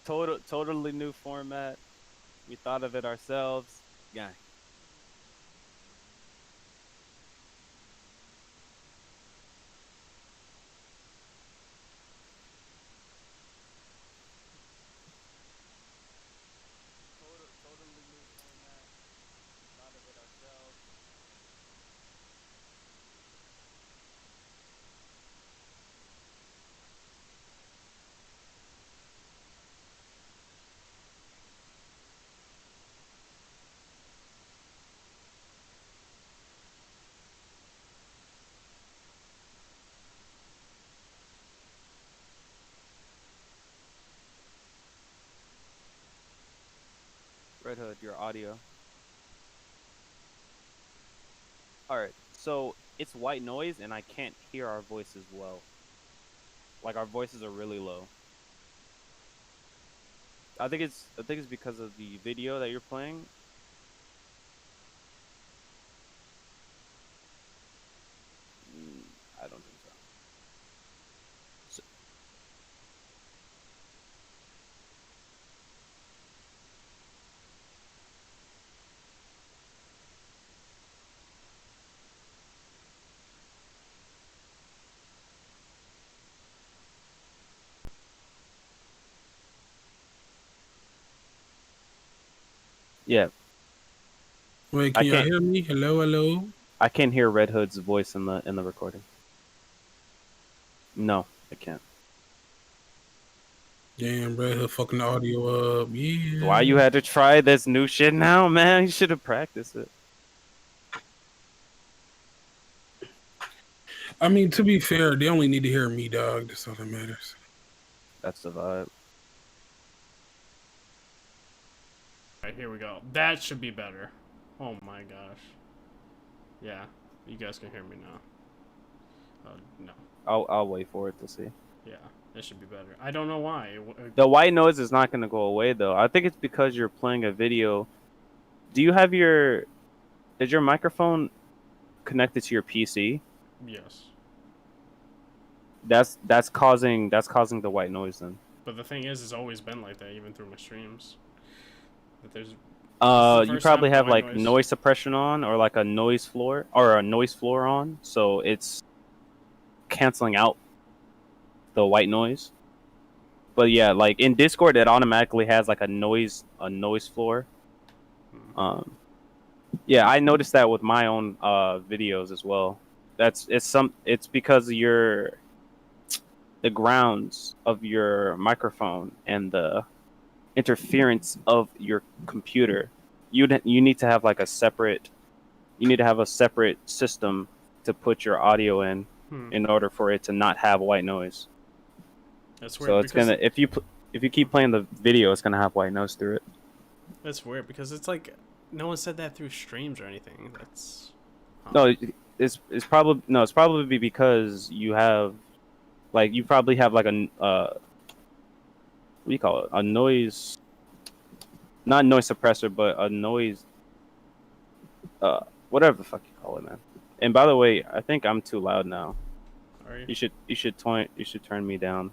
totally new format. We thought of it ourselves. Yeah. Totally new format. We thought of it ourselves. Red Hood, your audio. All right. So it's white noise, and I can't hear our voices well. Like our voices are really low. I think it's because of the video that you're playing. I don't think so. So yeah, Wait, I can y'all can't hear me? Hello, hello. I can't hear Red Hood's voice in the recording. No, I can't. Damn, bro, her fucking the audio up. Why you Yeah. had to try this new shit now, man? You should have practiced it. I mean, to be fair, they only need to hear me, dog. That's all that matters. That's the vibe. Alright, here we go. That should be better. Oh my gosh. Yeah, you guys can hear me now. No. I'll wait for it to see. Yeah, it should be better. I don't know why. The white noise is not gonna go away though. I think it's because you're playing a video. Do you have your is your microphone connected to your PC? Yes. That's causing the white noise then. But the thing is, it's always been like that, even through my streams. That there's. This is the You first probably time the have white like noise. noise suppression on or like a noise floor or a noise floor on, so it's canceling out the white noise. But yeah, like in Discord, it automatically has like a noise floor. Um, yeah, I noticed that with my own videos as well. It's because the grounds of your microphone and the interference of your computer. You need to have like a separate you need to have a separate system to put your audio in order for it to not have white noise. That's So weird it's because gonna if you keep playing the video, it's gonna have white noise through it. that's weird because it's like no one said that through streams or anything. That's No, it's probably no, it's probably because you have like you probably have like a what do you call it? A noise, not noise suppressor, but a noise whatever the fuck you call it, man. And by the way, I think I'm too loud now. are you? You should turn me down.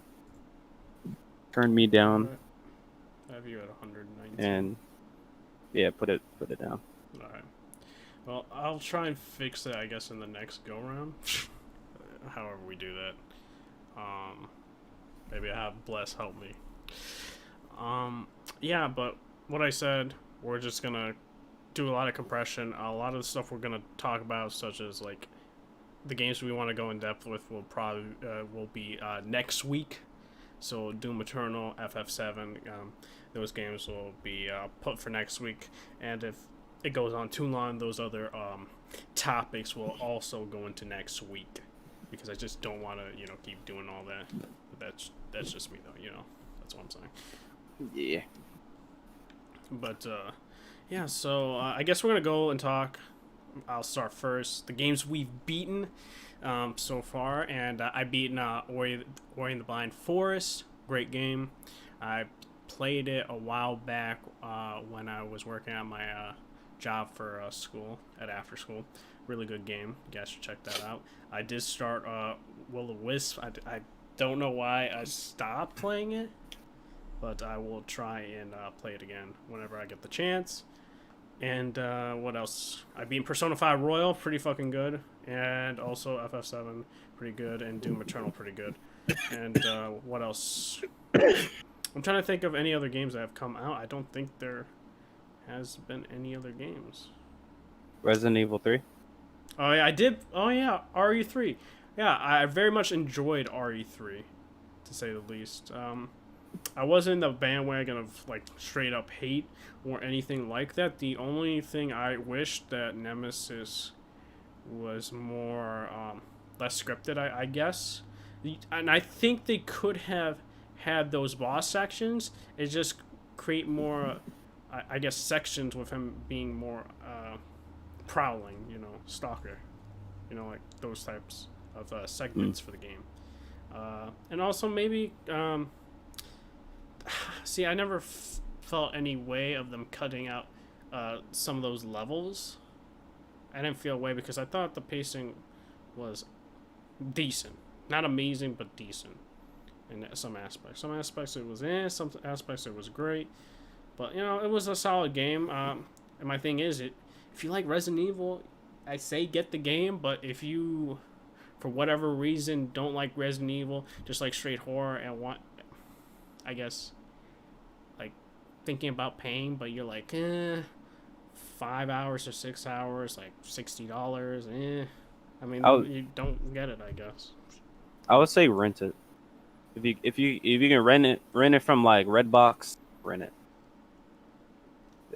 Turn me down Alright. I have you at 119. and yeah, put it down. Alright. Well, I'll try and fix it, I guess, in the next go round. However we do that. Maybe I have Bless help me. Yeah, but what I said, we're just gonna do a lot of compression. A lot of the stuff we're gonna talk about, such as like the games we want to go in depth with, will be next week. So Doom Eternal, FF7, those games will be put for next week. And if it goes on too long, those other topics will also go into next week. Because I just don't want to, keep doing all that. But that's just me, though. That's what I'm saying. Yeah. But yeah, so I guess we're gonna go and talk. I'll start first. The games we've beaten so far, and I beaten Ori and the Blind Forest. Great game. I played it a while back when I was working at my job for school at after school. Really good game. You guys should check that out. I did start Will o Wisp. I don't know why I stopped playing it. but I will try and play it again whenever I get the chance. And what else? I beat Persona 5 Royal, pretty fucking good, and also FF7, pretty good, and Doom Eternal, pretty good. And what else? I'm trying to think of any other games that have come out. I don't think there has been any other games. Resident Evil 3. Oh yeah, I did. Oh yeah, RE3. Yeah, I very much enjoyed RE3, to say the least. I wasn't in the bandwagon of like straight up hate or anything like that. The only thing I wished that Nemesis was more less scripted, I guess. And I think they could have had those boss sections and just create more, I guess, sections with him being more prowling, stalker, like those types of segments for the game. And also maybe, see, I never felt any way of them cutting out some of those levels. I didn't feel a way because I thought the pacing was decent. Not amazing, but decent in some aspects. Some aspects it was some aspects it was great. But, it was a solid game. And my thing is, if you like Resident Evil, I say get the game, but if you, for whatever reason, don't like Resident Evil, just like straight horror and want, I guess, like, thinking about paying, but you're like, 5 hours or 6 hours, like $60, I mean, you don't get it, I guess. I would say rent it. If you can rent it from like Redbox, rent it.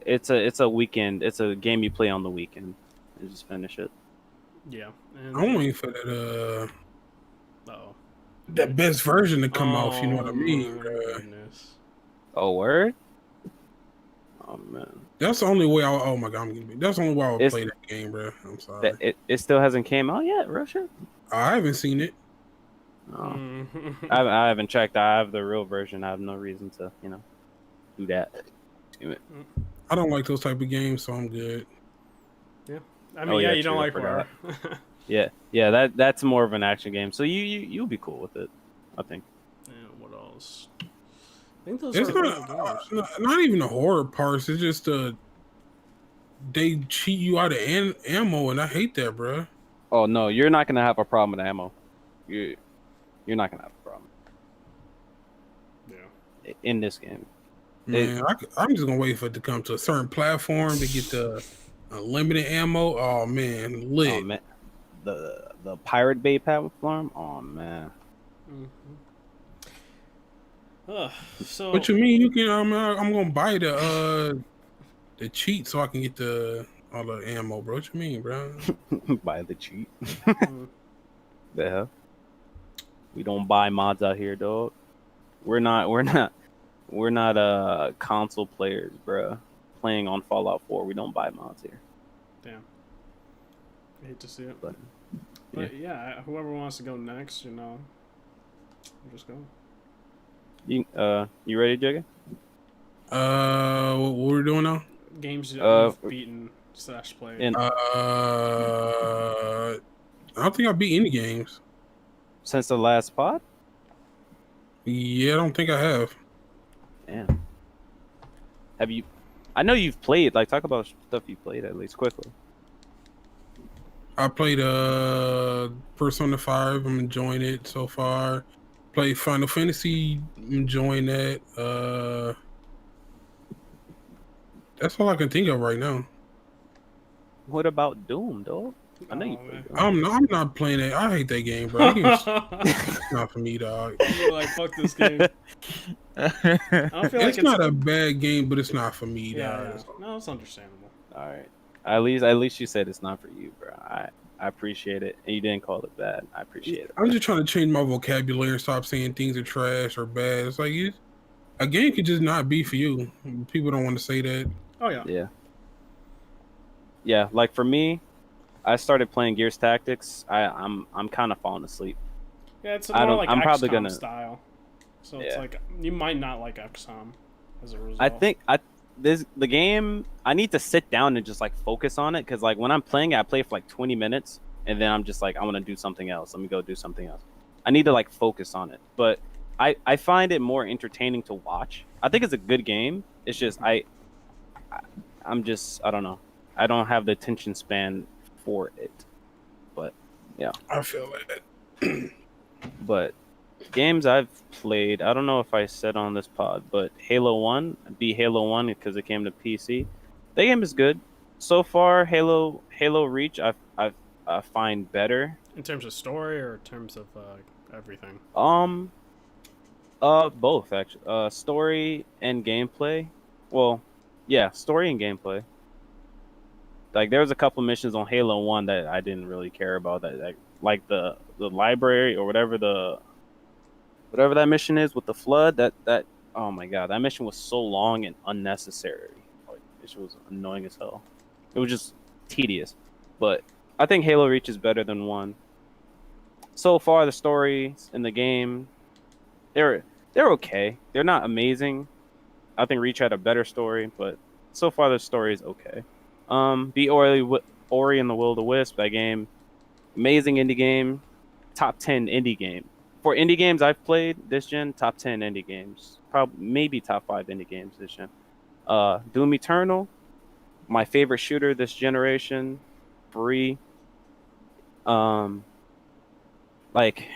It's a weekend. It's a game you play on the weekend and just finish it. Yeah, and I'm waiting for that uh-oh. that best version to come off. You know what I mean? My goodness. Oh, word? Oh man, That's the only way. Oh my god, that's the only way I would play that game, bro. I'm sorry. It still hasn't came out yet, Russia. I haven't seen it. Oh. I haven't checked. I have the real version. I have no reason to, do that. I don't like those type of games, so I'm good. Yeah, I mean, you don't like horror. yeah. That's more of an action game, so you'll be cool with it, I think. Yeah. What else? I think those it's are not even the horror parts. It's just they cheat you out of ammo, and I hate that, bro. Oh no, you're not gonna have a problem with ammo. You're not gonna have a problem. Yeah. In this game. Man, I'm just gonna wait for it to come to a certain platform to get the unlimited ammo. Oh man, lit. Oh man, the Pirate Bay platform. Oh man. So what you mean? You can? I'm gonna buy the cheat so I can get all the ammo, bro. What you mean, bro? Buy the cheat. The hell? We don't buy mods out here, dog. We're not console players, bro. Playing on Fallout 4, we don't buy mods here. Damn. I hate to see it. But yeah, whoever wants to go next, just go. You ready, Jugga? What we're doing now? Games you've beaten / played. I don't think I beat any games. Since the last pod? Yeah, I don't think I have. Damn. Have you? I know you've played. Like, talk about stuff you played at least quickly. I played Persona 5. I'm enjoying it so far. Played Final Fantasy. Enjoying that. That's all I can think of right now. What about Doom, dog? I know you played Doom. I'm not playing it. I hate that game, bro. It's not for me, dog. You're like, fuck this game. I don't feel it's not a bad game, but it's not for me, dog. Yeah. No, it's understandable. All right. At least you said it's not for you, bro. I appreciate it, and you didn't call it bad. I appreciate it. I'm just trying to change my vocabulary and stop saying things are trash or bad. It's like a game could just not be for you. People don't want to say that. Oh yeah. Yeah. Yeah, like for me, I started playing Gears Tactics. I'm kind of falling asleep. Yeah, it's more like I'm XCOM probably gonna style. So it's like you might not like XCOM as a result. I think the game, I need to sit down and just like focus on it, because like when I'm playing it, I play for like 20 minutes and then I'm just like, I want to do something else. Let me go do something else. I need to like focus on it. But I find it more entertaining to watch. I think it's a good game. It's just I'm just I don't know. I don't have the attention span for it. But yeah. I feel that. But games I've played, I don't know if I said on this pod, but Halo 1, beat Halo 1 because it came to PC. That game is good. So far, Halo Reach I find better. In terms of story or in terms of everything? Um both actually. Story and gameplay. Well, yeah, story and gameplay. Like there was a couple missions on Halo 1 that I didn't really care about that like the library or whatever that mission is with the flood, that oh my god, that mission was so long and unnecessary. Like it was annoying as hell. It was just tedious. But I think Halo Reach is better than 1. So far the stories in the game, they're okay. They're not amazing. I think Reach had a better story, but so far the story is okay. Beat Ori and the Will of the Wisp, that game. Amazing indie game. Top 10 indie game. For indie games I've played this gen, top 10 indie games. Probably maybe top 5 indie games this gen. Doom Eternal, my favorite shooter this generation. Free. Like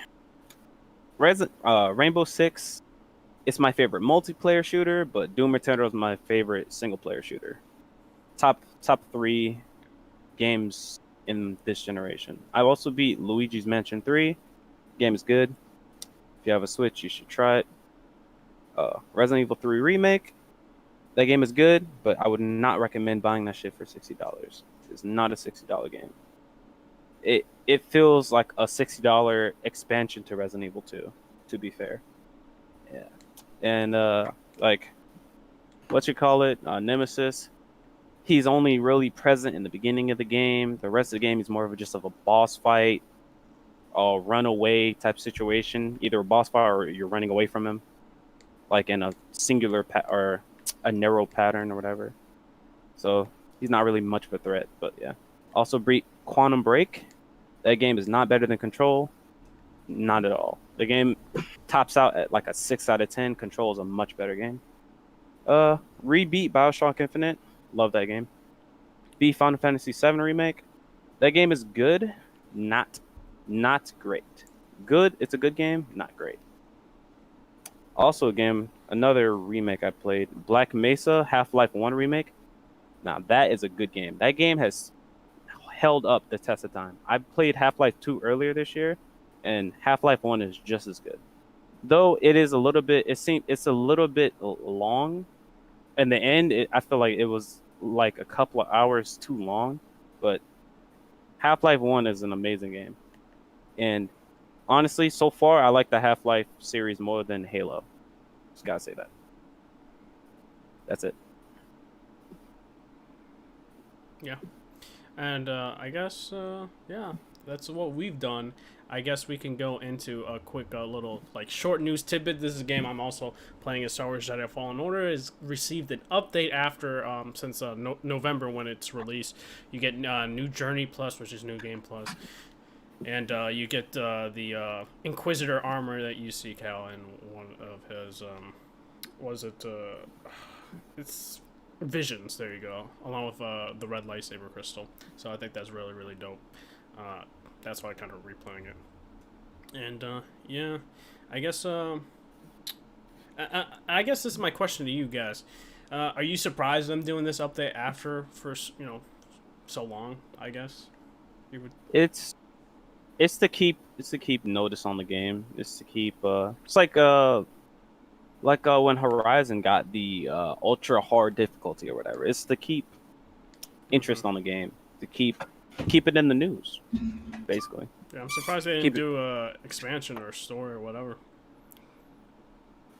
Rainbow Six, it's my favorite multiplayer shooter, but Doom Eternal is my favorite single player shooter. Top 3 games in this generation. I also beat Luigi's Mansion 3. Game is good. If you have a Switch, you should try it. Resident Evil 3 Remake. That game is good, but I would not recommend buying that shit for $60. It's not a $60 game. It feels like a $60 expansion to Resident Evil 2, to be fair. Yeah. And like what you call it, Nemesis. He's only really present in the beginning of the game. The rest of the game is more of just of a boss fight, a runaway type situation. Either a boss fight or you're running away from him, like in a singular or a narrow pattern or whatever. So he's not really much of a threat. But yeah. Also beat Quantum Break. That game is not better than Control. Not at all. The game tops out at like a 6 out of 10. Control is a much better game. Rebeat BioShock Infinite. Love that game. Beat Final Fantasy VII Remake. That game is good, not great. Good, it's a good game, not great. Also a game, another remake I played, Black Mesa Half-Life 1 Remake. Now that is a good game. That game has held up the test of time. I played Half-Life 2 earlier this year, and Half-Life 1 is just as good. Though it is a little bit, it's a little bit long. In the end, I feel like it was like a couple of hours too long, but Half-Life 1 is an amazing game. And honestly, so far, I like the Half-Life series more than Halo. Just gotta say that. That's it. Yeah. And I guess, yeah, that's what we've done. I guess we can go into a quick little like short news tidbit. This is a game I'm also playing as Star Wars Jedi Fallen Order. Has received an update after since November when it's released. You get new Journey Plus, which is new game plus, and you get the Inquisitor armor that you see Cal in one of his was it it's Visions. There you go, along with the red lightsaber crystal. So I think that's really really dope. That's why I kind of replaying it. And yeah, I guess I guess this is my question to you guys. Are you surprised them doing this update after for so long? I guess you would. It's to keep notice on the game. It's to keep it's like when Horizon got the ultra hard difficulty or whatever. It's to keep interest on the game, to keep it in the news, basically. Yeah, I'm surprised they didn't do a expansion or story or whatever.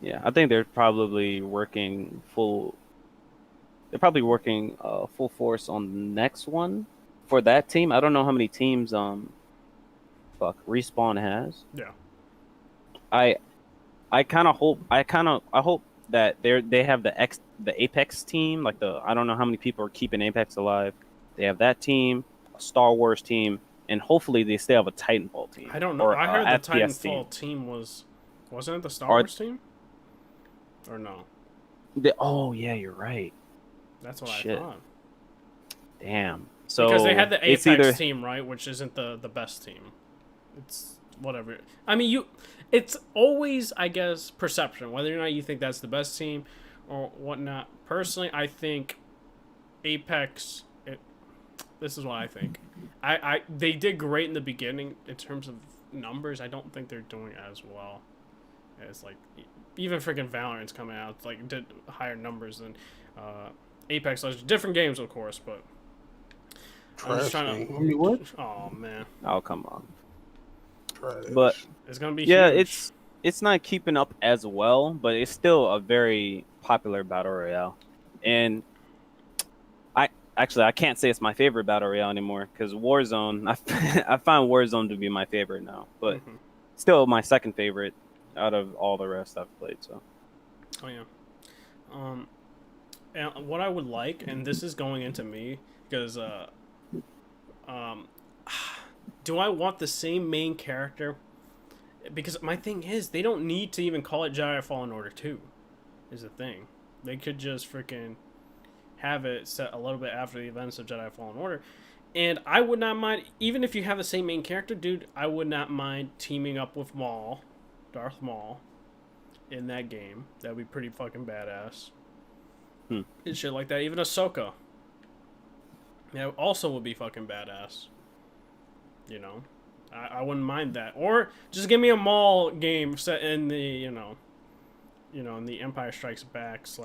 Yeah, I think they're probably working full. They're probably working full force on the next one for that team. I don't know how many teams Respawn has. Yeah. I hope that they have the Apex team, like I don't know how many people are keeping Apex alive. They have that team, a Star Wars team, and hopefully they still have a Titanfall team. I don't know. Or, I heard the FPS Titanfall team was Wasn't it the Star Or- Wars team? Or no? Oh yeah, you're right. That's what Shit. I thought. Damn. So Because they had the it's Apex either team, right? Which isn't the best team. It's whatever. I mean, it's always, I guess, perception. Whether or not you think that's the best team or whatnot. Personally, I think Apex... This is what I think. They did great in the beginning in terms of numbers. I don't think they're doing as well as, like, even freaking Valorant's coming out. It's like, did higher numbers than Apex Legends. Different games, of course, but... I'm just trying to... I mean, what? Oh, man. oh come on. Trash. But It's gonna be yeah, huge. it's not keeping up as well, but it's still a very popular battle royale. And I can't say it's my favorite battle royale anymore because Warzone. I find Warzone to be my favorite now, but still my second favorite out of all the rest I've played. So. Oh yeah. And what I would like, and this is going into me, because do I want the same main character? Because my thing is, they don't need to even call it Jedi Fallen Order 2, is the thing. They could just freaking have it set a little bit after the events of Jedi Fallen Order. And I would not mind, even if you have the same main character, dude, I would not mind teaming up with Maul, Darth Maul, in that game. That would be pretty fucking badass. And shit like that. Even Ahsoka. That also would be fucking badass. You know? I wouldn't mind that. Or just give me a Maul game set in the, in the Empire Strikes Back /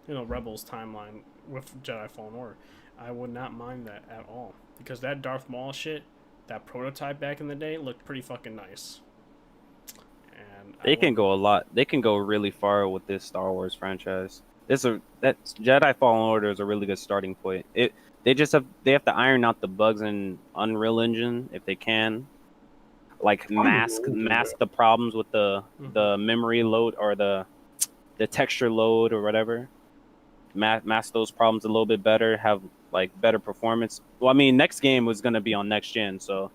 Rebels timeline with Jedi Fallen Order. I would not mind that at all. Because that Darth Maul shit, that prototype back in the day, looked pretty fucking nice. And They can go a lot. They can go really far with this Star Wars franchise. That Jedi Fallen Order is a really good starting point. They have to iron out the bugs in Unreal Engine if they can, like mask the problems with the memory load or the texture load or whatever. Mask those problems a little bit better. Have like better performance. Well, I mean, next game was gonna be on next gen, so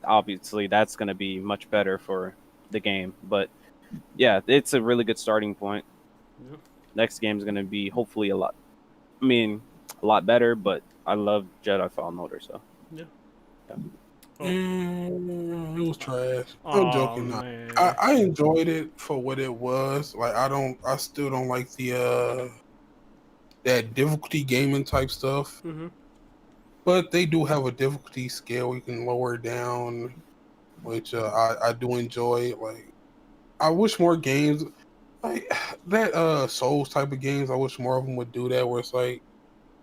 obviously that's gonna be much better for the game. But yeah, it's a really good starting point. Yeah. Next game is gonna be hopefully a lot better. But I love Jedi Fallen Order, so Yeah. It was trash. I'm Oh, joking. man. I enjoyed it for what it was. Like I still don't like the that difficulty gaming type stuff. But they do have a difficulty scale. You can lower it down, which I do enjoy. Like I wish more games like that Souls type of games. I wish more of them would do that. Where it's like,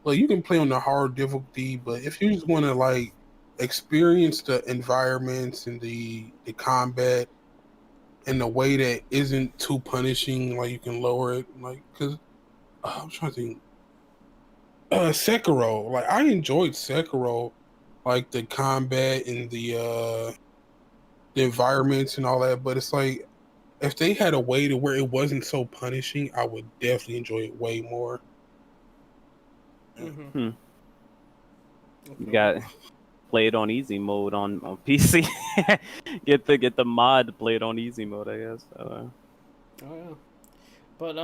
well, you can play on the hard difficulty, but if you just want to like experience the environments and the combat in a way that isn't too punishing, like you can lower it. Like because I'm trying to think. Sekiro, like I enjoyed Sekiro, like the combat and the environments and all that. But it's like if they had a way to where it wasn't so punishing, I would definitely enjoy it way more. You got play it on easy mode on PC. get the mod to play it on easy mode, I guess. Oh yeah, but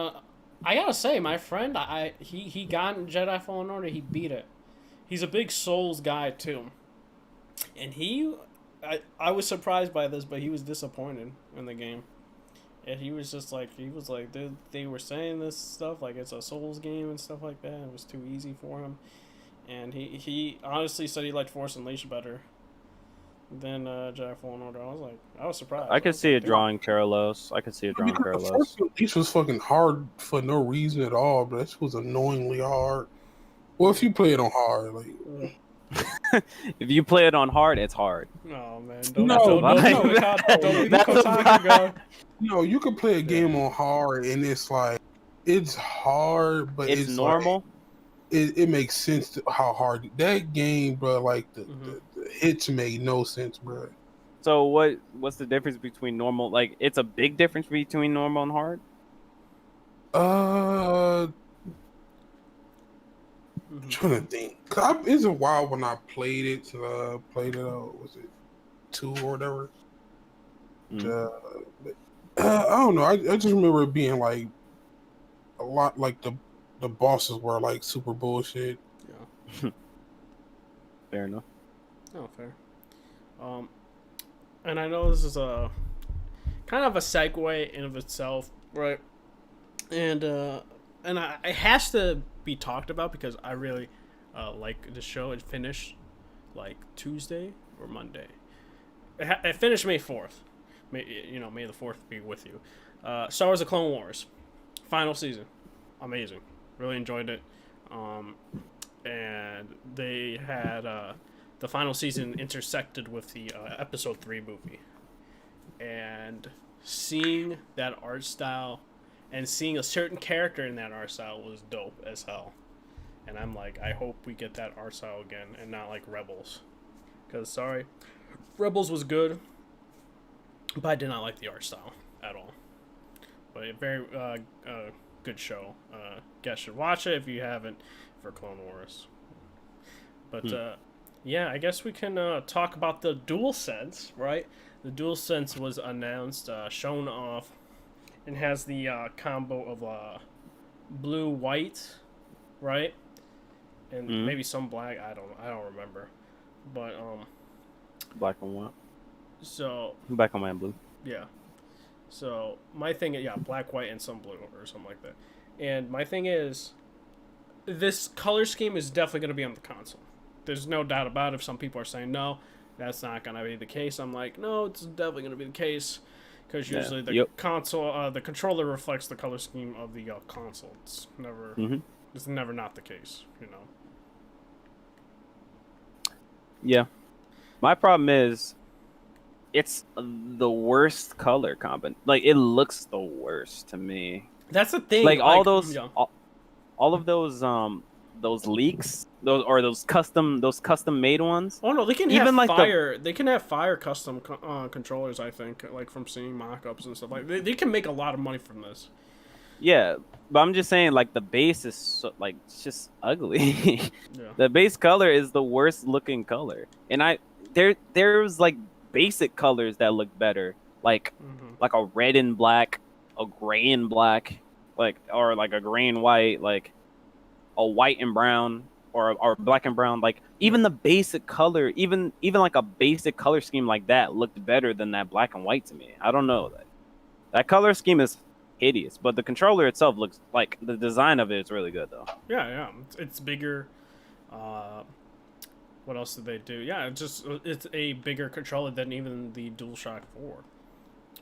I gotta say, my friend, he got in Jedi Fallen Order. He beat it. He's a big Souls guy too, and I was surprised by this, but he was disappointed in the game. And he was like, they were saying this stuff like it's a Souls game and stuff like that. It was too easy for him, and he honestly said he liked Force Unleashed better than Jedi Fallen Order. I was surprised. I could see it drawing parallels. Force Unleashed was fucking hard for no reason at all, but this was annoyingly hard. Well, if you play it on hard, like if you play it on hard, it's hard. Oh man, don't be the Kotaku guy. No, you can play a game on hard, and it's like it's hard, but it's normal. Like, it makes sense to how hard that game, bro. Like the hits made no sense, bro. So what's the difference between normal? Like it's a big difference between normal and hard. I'm trying to think. It's a while when I played it. Was it 2 or whatever? Mm. I don't know. I just remember it being like a lot like the bosses were like super bullshit. Yeah. Fair enough. Oh, fair. And I know this is a kind of a segue in of itself, right? And it has to be talked about because I really like the show. It finished like Tuesday or Monday. It finished May 4th. May the 4th be with you. Star Wars: The Clone Wars, final season, amazing. Really enjoyed it. And they had the final season intersected with the Episode 3 movie, and seeing that art style and seeing a certain character in that art style was dope as hell. And I'm like, I hope we get that art style again and not like Rebels. Because, sorry, Rebels was good, but I did not like the art style at all. But a very good show. Guys should watch it if you haven't for Clone Wars. But, yeah, I guess we can talk about the DualSense, right? The DualSense was announced, shown off, and has the combo of blue, white, right? And maybe some black. I don't remember. But Black and white. So Black and white and blue. yeah. So my thing, yeah, black, white, and some blue or something like that. And my thing is, this color scheme is definitely going to be on the console. There's no doubt about it. If some people are saying no, that's not going to be the case. I'm like, no, it's definitely going to be the case. Because usually the console, the controller reflects the color scheme of the console. It's never not the case, you know. Yeah, my problem is, it's the worst color combination. Like, it looks the worst to me. That's the thing. Like all those, all of those leaks, those custom made ones. Oh no, they can even have like fire. They can have fire custom controllers. I think, like from seeing mock-ups and stuff. Like they can make a lot of money from this. Yeah, but I'm just saying, like, the base is so, like, it's just ugly. Yeah. The base color is the worst looking color, and there's like basic colors that look better, like a red and black, a gray and black, or like a gray and white, like a white and brown, or black and brown. Like, even the basic color, even like a basic color scheme like that looked better than that black and white to me. I don't know, that color scheme is hideous, but the controller itself looks like, the design of it is really good though. Yeah, it's bigger. What else did they do? Yeah, it's a bigger controller than even the DualShock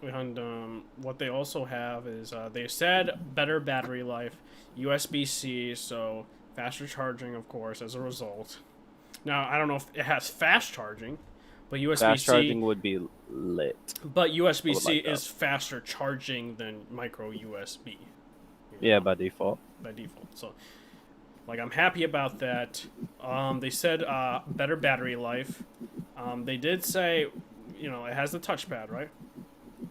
4. And what they also have is they said better battery life, USB-C, so faster charging, of course, as a result. Now I don't know if it has fast charging, but USB-C fast charging would be lit. But USB-C is faster charging than micro USB. Yeah, by default. So, like, I'm happy about that. They said better battery life. They did say, it has the touchpad, right?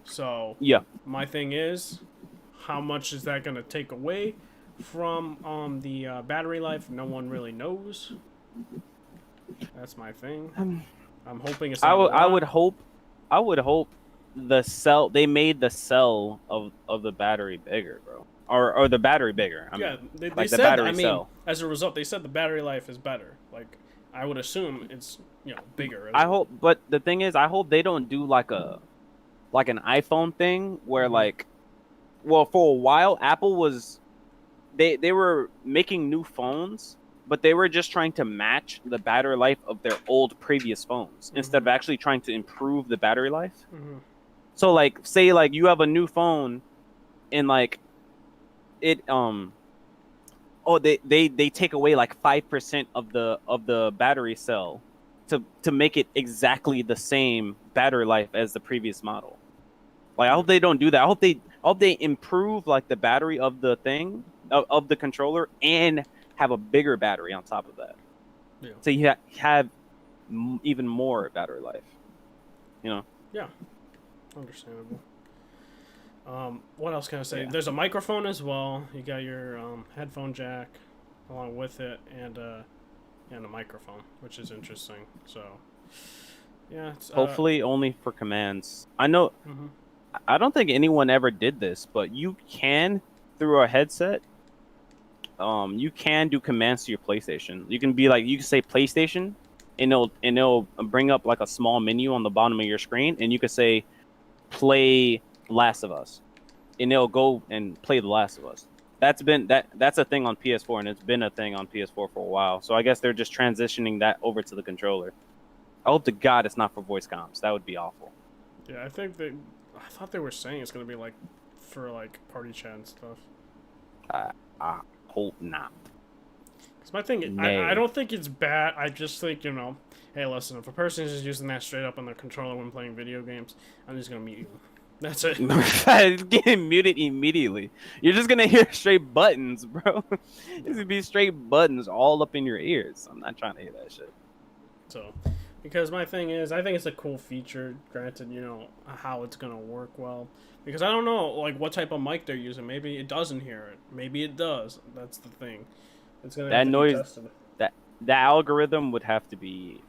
So yeah, my thing is, how much is that going to take away from the battery life? No one really knows. That's my thing. I'm hoping it's. I would hope the cell, they made the cell of the battery bigger, bro, or the battery bigger. They like said, the battery cell. As a result, they said the battery life is better. Like, I would assume it's bigger. I hope, but the thing is, I hope they don't do like an iPhone thing where well, for a while Apple was, they were making new phones, but they were just trying to match the battery life of their old previous phones instead of actually trying to improve the battery life. So, like, say, like, you have a new phone and, like, it, they take away, like, 5% of the battery cell to make it exactly the same battery life as the previous model. Like, I hope they don't do that. I hope they improve, like, the battery of the thing, of the controller, and have a bigger battery on top of that. Yeah. So you have even more battery life. Yeah. Understandable. What else can I say? Yeah. There's a microphone as well. You got your headphone jack along with it, and a microphone, which is interesting. So, Yeah. It's, Hopefully, only for commands. I know. mhm. I don't think anyone ever did this, but you can through a headset. You can do commands to your PlayStation. You can be like, you can say PlayStation, and it'll bring up like a small menu on the bottom of your screen, and you can say play Last of Us, and it'll go and play The Last of Us. That's a thing on PS4, and it's been a thing on PS4 for a while. So I guess they're just transitioning that over to the controller. I hope to God it's not for voice comms. That would be awful. Yeah, I thought they were saying it's gonna be like for like party chat and stuff. I hope not. Cause my thing, I don't think it's bad. I just think, hey, listen, if a person is just using that straight up on their controller when playing video games, I'm just gonna mute you. That's it. It's getting muted immediately. You're just gonna hear straight buttons, bro. It's gonna be straight buttons all up in your ears. I'm not trying to hear that shit. So, because my thing is, I think it's a cool feature. Granted, how it's gonna work well. Because I don't know, like, what type of mic they're using. Maybe it doesn't hear it. Maybe it does. That's the thing. It's gonna have to be tested. The algorithm would have to be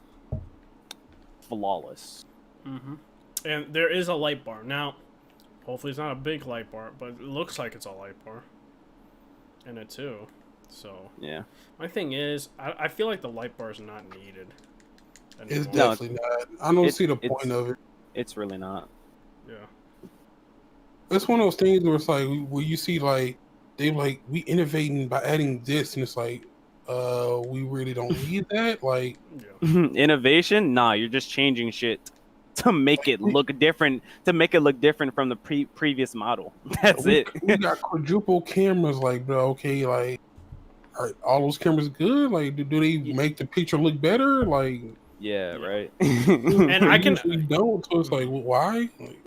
flawless. Mm-hmm. And there is a light bar now. Hopefully, it's not a big light bar, but it looks like it's a light bar in it too. So yeah, my thing is, I feel like the light bar is not needed anymore. It's definitely not. I don't see the point of it. It's really not. Yeah. It's one of those things where it's like where you see like they like we innovating by adding this, and it's like we really don't need that. Like innovation? Nah, you're just changing shit to make it look different. To make it look different from the previous model. That's it. We got quadruple cameras, like, bro. Okay, like, are all those cameras good? Like, do they make the picture look better? Like, yeah, right. And I can don't. So it's like, well, why? Like,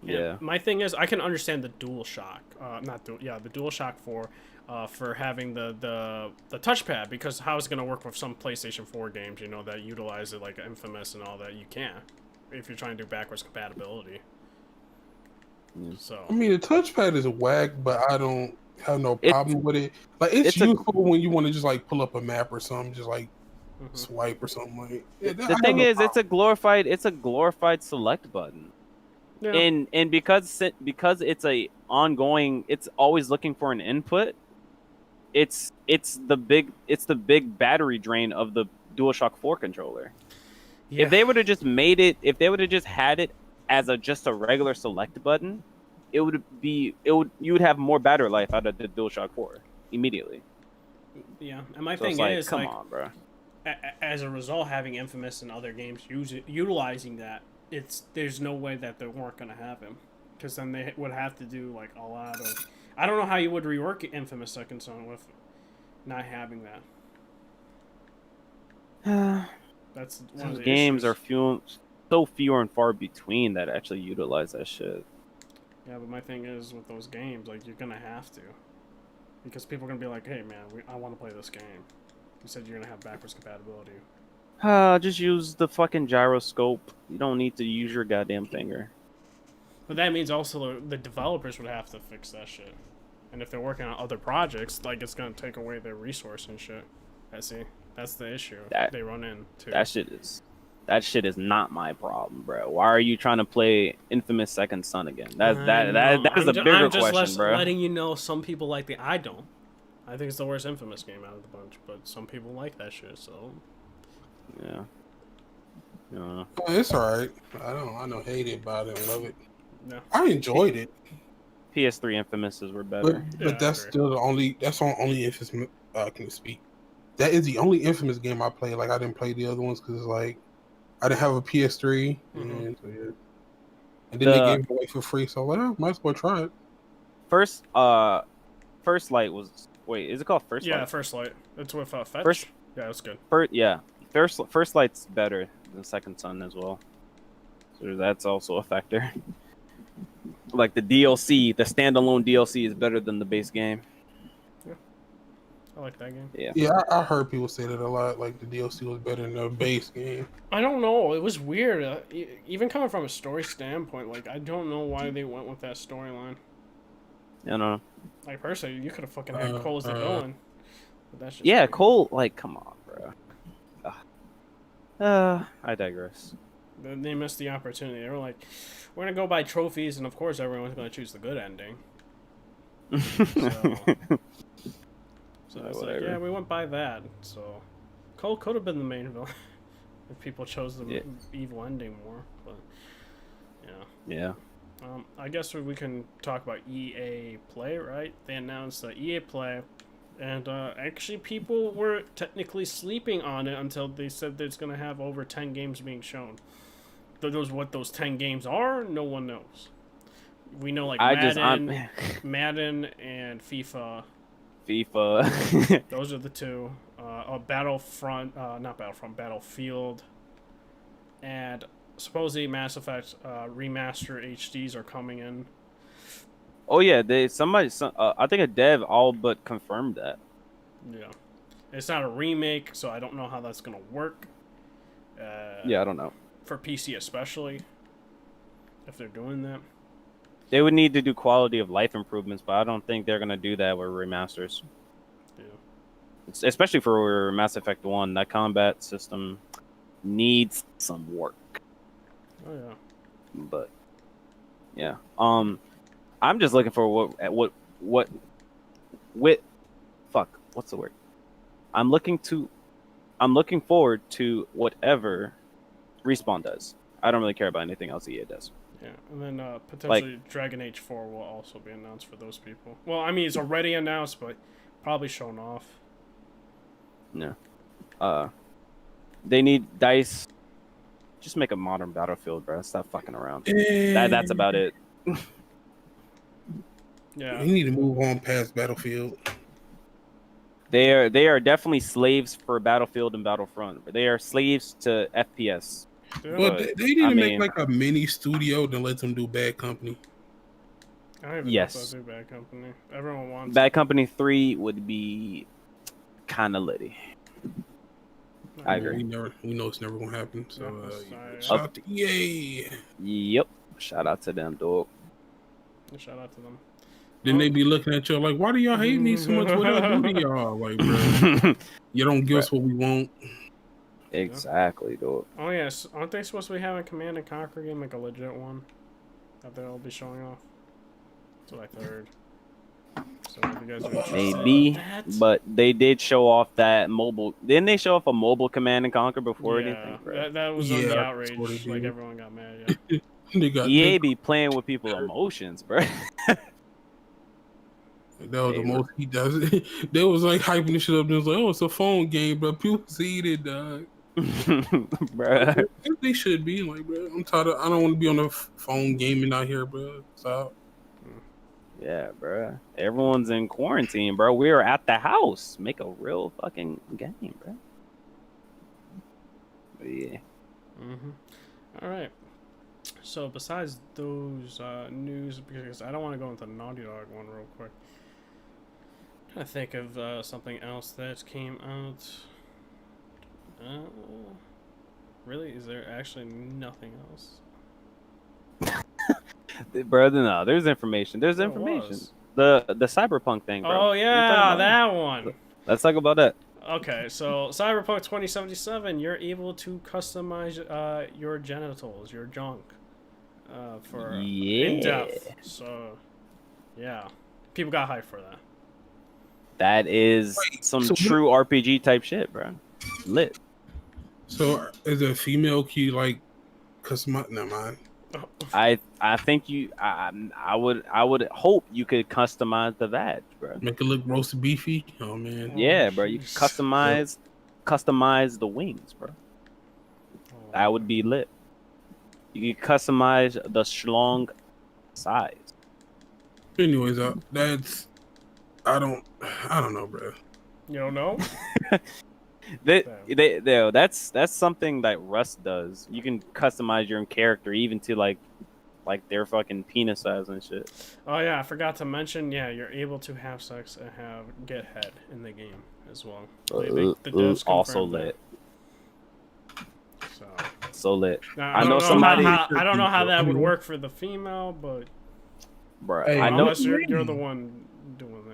yeah. My thing is, I can understand the DualShock. The DualShock 4, for having the touchpad, because how it's gonna work with some PlayStation 4 games, that utilize it, like Infamous and all that. You can, if you're trying to do backwards compatibility. So I mean, the touchpad is whack, but I don't have no problem with it. Like, it's useful when you want to just like pull up a map or something, just like swipe or something like. The thing is, it's a glorified select button. Yeah. And because it's a ongoing, it's always looking for an input. It's the big battery drain of the DualShock 4 controller. Yeah. If they would have just had it as just a regular select button, you would have more battery life out of the DualShock 4 immediately. Yeah, and my thing is, come on, bro. As a result, having Infamous and other games utilizing that, there's no way that they weren't gonna have him, because then they would have to do like a lot of. I don't know how you would rework Infamous Second Son with not having that. That's one of the games issues. are so few and far between that actually utilize that shit. Yeah, but my thing is with those games, like, you're gonna have to, because people are gonna be like, "Hey, man, I want to play this game." You said you're gonna have backwards compatibility. Just use the fucking gyroscope. You don't need to use your goddamn finger. But that means also the developers would have to fix that shit. And if they're working on other projects, like, it's gonna take away their resource and shit. That's the issue they run into. That shit is not my problem, bro. Why are you trying to play Infamous Second Son again? That is a bigger question, bro. Letting you know, some people like I don't. I think it's the worst Infamous game out of the bunch, but some people like that shit, so. Yeah. It's alright. I don't hate it, but I didn't love it. No. I enjoyed it. PS3 Infamouses were better. But that's still the only Infamous I can speak. That is the only Infamous game I played. Like, I didn't play the other ones because, like, I didn't have a PS3. And then they gave it away for free, so might as well try it. First Light was... Wait, is it called First Light? Yeah, First Light. It's with Fetch. Yeah, that's good. First Light's better than Second Son as well. So that's also a factor. Like, the DLC, the standalone DLC is better than the base game. Yeah. I like that game. Yeah, I heard people say that a lot. Like, the DLC was better than the base game. I don't know. It was weird. Even coming from a story standpoint, like, I don't know why they went with that storyline. I don't know. Like, personally, you could have fucking had Cole as the villain. But that's just Cole, like, come on, bro. I digress. They missed the opportunity. They were like, we're gonna go by trophies, and of course everyone's gonna choose the good ending. So it's like, yeah, we went by that. So Cole could have been the main villain if people chose the evil ending more. But yeah. I guess we can talk about EA Play, right? They announced EA Play, and actually people were technically sleeping on it until they said that it's going to have over 10 games being shown. What those 10 games are, no one knows. We know like Madden and FIFA. Those are the two. Battlefield, and supposedly Mass Effect remaster HDs are coming in. Oh yeah, I think a dev all but confirmed that. Yeah, it's not a remake, so I don't know how that's gonna work. Yeah, I don't know. For PC especially, if they're doing that. They would need to do quality of life improvements, but I don't think they're gonna do that with remasters. Yeah. Especially for Mass Effect 1, that combat system needs some work. Oh yeah. But yeah, I'm just looking for what's the word? I'm looking forward to whatever Respawn does. I don't really care about anything else EA does. Yeah, and then potentially Dragon Age 4 will also be announced for those people. Well, I mean, it's already announced, but probably shown off. No. They need DICE. Just make a modern Battlefield, bro. Stop fucking around. That's about it. Yeah. We need to move on past Battlefield. They are definitely slaves for Battlefield and Battlefront. They are slaves to FPS. Yeah. But they need to make like a mini studio to let them do Bad Company. I don't even know if they'll do Bad Company. Everyone wants Bad Company 3 would be kind of litty. I agree. We know it's never gonna happen. So shout out to EA. Yep. Shout out to them, dog. Shout out to them. Then they be looking at you like, why do y'all hate me so much? What do I do to y'all? Like, bro, you don't give us what we want. Exactly, dog. Oh yes, aren't they supposed to be having a Command and Conquer game, like a legit one, that they'll be showing off? That's what I heard. So if you guys are interested maybe, but they did show off that mobile. Didn't they show off a mobile Command and Conquer before anything? Right? That was on the outrage. Like everyone got mad. Yeah. EA be playing with people's emotions, bro. That was the most he does it. They was like hyping the shit up. They was like, "Oh, it's a phone game, but people see it, dog." Bruh. They should be like, bro. I'm tired of. I don't want to be on the phone gaming out here, bro. So. Yeah, bro. Everyone's in quarantine, bro. We're at the house. Make a real fucking game, bro. But yeah. All right. So besides those news, because I don't want to go into the Naughty Dog one real quick. I think of something else that came out. Really? Is there actually nothing else? Bro, no, there's information. There's information. The Cyberpunk thing, bro. Oh yeah, that one. Let's talk about that. Okay, so Cyberpunk 2077, you're able to customize your genitals, your junk, for in depth. So, yeah, people got hyped for that. That is true RPG type shit, bro. Lit. So, as a female, can you like customize? Never mind. I think I would hope you could customize the vag, bro. Make it look roast beefy. Oh man. Yeah, bro. You customize the wings, bro. That would be lit. You can customize the schlong size. Anyways, that's I don't know, bro. You don't know? That's something that Rust does. You can customize your own character even to like their fucking penis size and shit. Oh yeah, I forgot to mention. Yeah, you're able to have sex and get head in the game as well. The devs also lit. So lit. Now, I know somebody. I don't know how that would work for the female, but bro, hey, I know unless you're the one doing that.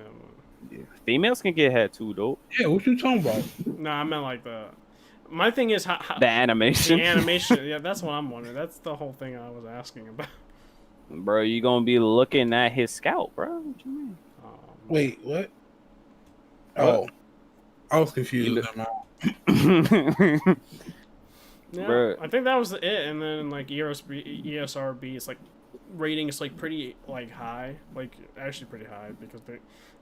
Yeah. Females can get head too, though. Yeah, what you talking about? No, I meant like My thing is how The animation. the animation. Yeah, that's what I'm wondering. That's the whole thing I was asking about. Bro, you gonna be looking at his scalp, bro. What you mean? Wait, what? What? Oh, I was confused. Yeah, Bro. I think that was it. And then like ESRB, it's like rating is like pretty like high, like actually pretty high because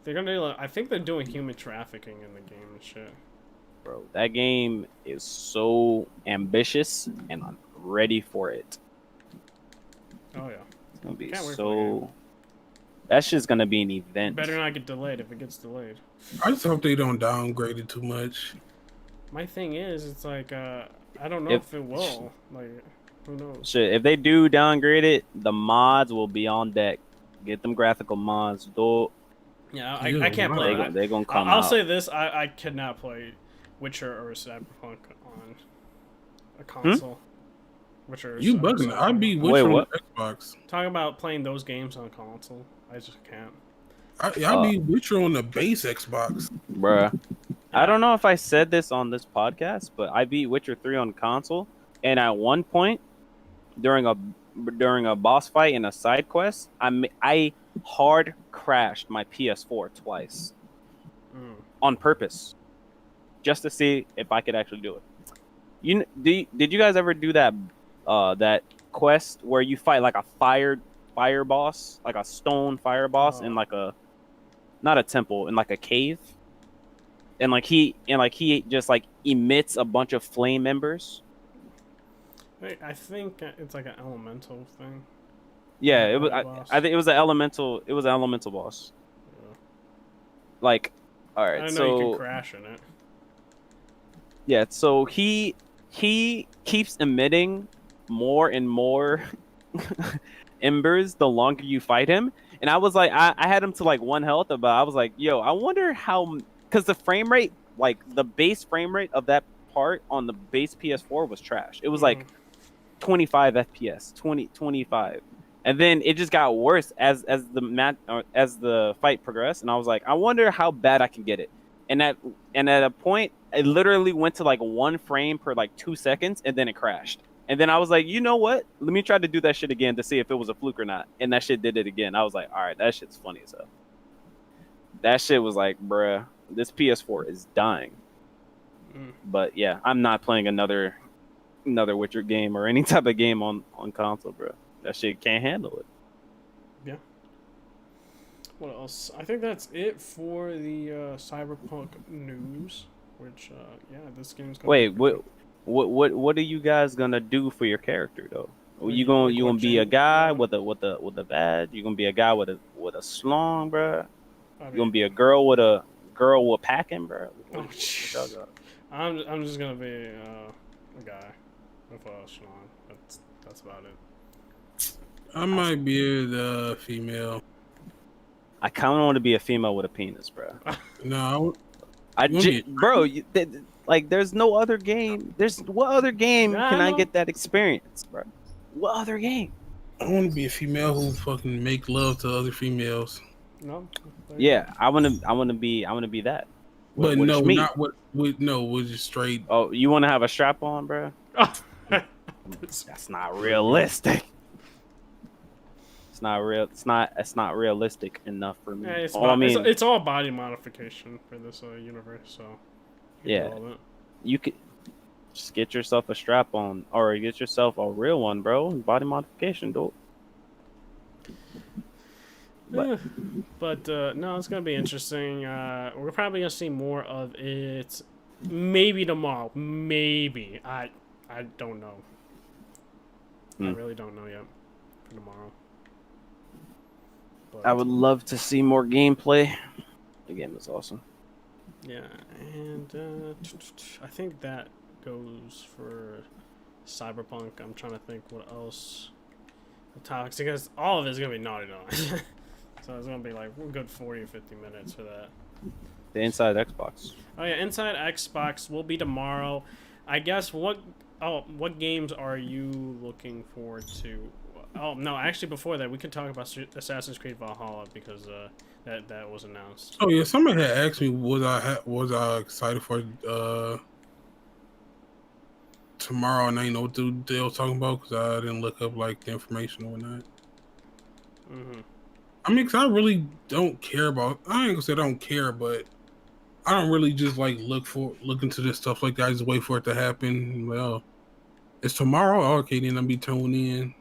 they're gonna do, like, I think they're doing human trafficking in the game and shit. Bro, that game is so ambitious, and I'm ready for it. Oh yeah, It's gonna be Can't wait for the so. That shit's gonna be an event. better not get delayed if it gets delayed. I just hope they don't downgrade it too much. My thing is, it's like I don't know if it will. Like, who knows? Shit, if they do downgrade it, the mods will be on deck. Get them graphical mods, though. Yeah, I can't play. They're gonna come I'll out. say this: I cannot play Witcher or Cyberpunk on a console. Witcher. Or You bugging? I beat Wait, Witcher on what? Xbox. Talking about playing those games on console, I just can't. I beat Witcher on the base Xbox. Bruh. I don't know if I said this on this podcast, but I beat Witcher 3 on console, and at one point during a boss fight in a side quest, I hard crashed my PS4 twice on purpose, just to see if I could actually do it. Did you guys ever do that that quest where you fight like a fire boss, like a stone fire boss in like a not a temple, in like a cave? And he just like emits a bunch of flame embers. I think it's like an elemental thing. Yeah, it was. I think it was an elemental. It was an elemental boss. Yeah. Like, all right. I know so you can crash in it. yeah, so he keeps emitting more and more embers the longer you fight him. And I was like, I had him to like 1 health, but I was like, yo, I wonder how. Because the frame rate, like the base frame rate of that part on the base PS4 was trash. It was like 25 FPS, 25, and then it just got worse as the fight progressed. And I was like, I wonder how bad I can get it. And at a point, it literally went to like 1 frame per like 2 seconds, and then it crashed. And then I was like, you know what? Let me try to do that shit again to see if it was a fluke or not. And that shit did it again. I was like, all right, that shit's funny as hell. That shit was like, bruh. This PS4 is dying. But yeah, I'm not playing another Witcher game or any type of game on console, bro. That shit can't handle it. Yeah. What else? I think that's it for the Cyberpunk news. Which this game's gonna Wait, what are you guys gonna do for your character though? You gonna be a guy with a badge? You gonna be a guy with a slong, bro? You gonna be a girl with packing, bro? I'm just gonna be a guy with a schlong. That's about it. I might be the female. I kind of want to be a female with a penis, bro. No, bro. There's no other game. What other game can I get that experience, bro? What other game? I want to be a female who fucking make love to other females. No. Yeah, I want to be that. But no, not with just straight. Oh, you want to have a strap on, bro? That's not realistic. It's not real. It's not realistic enough for me. Yeah, it's all body modification for this universe. So yeah, you could just get yourself a strap on, or get yourself a real one, bro. Body modification, dude. But no, it's gonna be interesting. We're probably gonna see more of it. Maybe tomorrow. Maybe I don't know. I really don't know yet for tomorrow. But, I would love to see more gameplay. The game is awesome. Yeah, and I think that goes for Cyberpunk. I'm trying to think what else. The topics, because all of it's gonna be Naughty Dog. So it's going to be like a good 40 or 50 minutes for that. The Inside Xbox. Oh, yeah. Inside Xbox will be tomorrow. I guess what games are you looking forward to? Oh, no. Actually, before that, we could talk about Assassin's Creed Valhalla because that was announced. Oh, yeah. Somebody had asked me was I excited for tomorrow, and I ain't know what they was talking about because I didn't look up like the information or whatnot. I mean, cause I really don't care about. I ain't gonna say I don't care, but I don't really just like look into this stuff like that. I just wait for it to happen. Well, it's tomorrow. Oh, okay, then I'll be tuning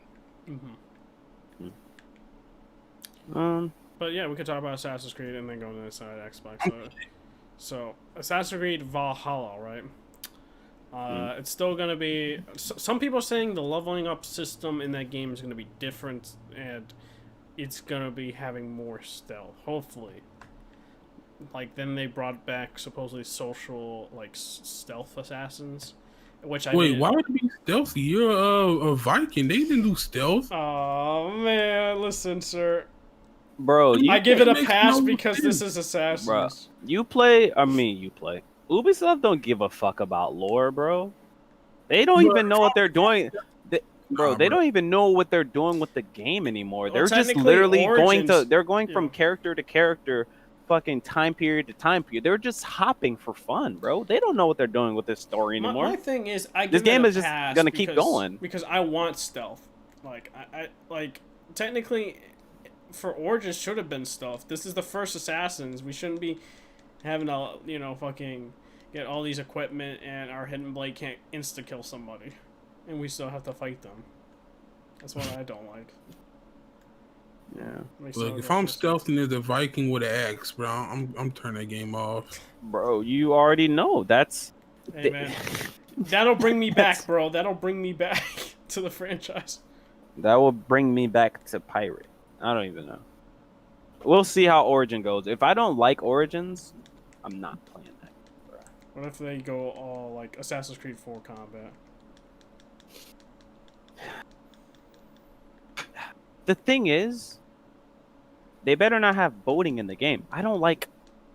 in. But yeah, we could talk about Assassin's Creed and then go to the side Xbox. So Assassin's Creed Valhalla, right? It's still gonna be. Some people are saying the leveling up system in that game is gonna be different, and it's gonna be having more stealth. Hopefully, like then they brought back supposedly social like stealth assassins, which I wait. Why would it be stealthy? You're a Viking. They didn't do stealth. Oh man, listen, sir. Bro, I give it a pass because this is Assassins. Bro, you play. Ubisoft don't give a fuck about lore, bro. They don't even know what they're doing. They don't even know what they're doing with the game anymore. Well, they're just literally they're going from character to character, fucking time period to time period. They're just hopping for fun, bro. They don't know what they're doing with this story anymore. My thing is, this game is just gonna keep going because I want stealth. Like I technically. For Origins should have been stealth. This is the first Assassins. We shouldn't be having to, fucking get all these equipment and our hidden blade can't insta-kill somebody. And we still have to fight them. That's what I don't like. Yeah. Look, if I'm stealthing as a Viking with an axe, bro, I'm turning that game off. Bro, you already know. That's... Hey, man. That'll bring me back, bro. That'll bring me back to the franchise. That will bring me back to Pirate. I don't even know. We'll see how Origin goes. If I don't like Origins, I'm not playing that. Bro. What if they go all like Assassin's Creed 4 combat? The thing is, they better not have boating in the game. I don't like.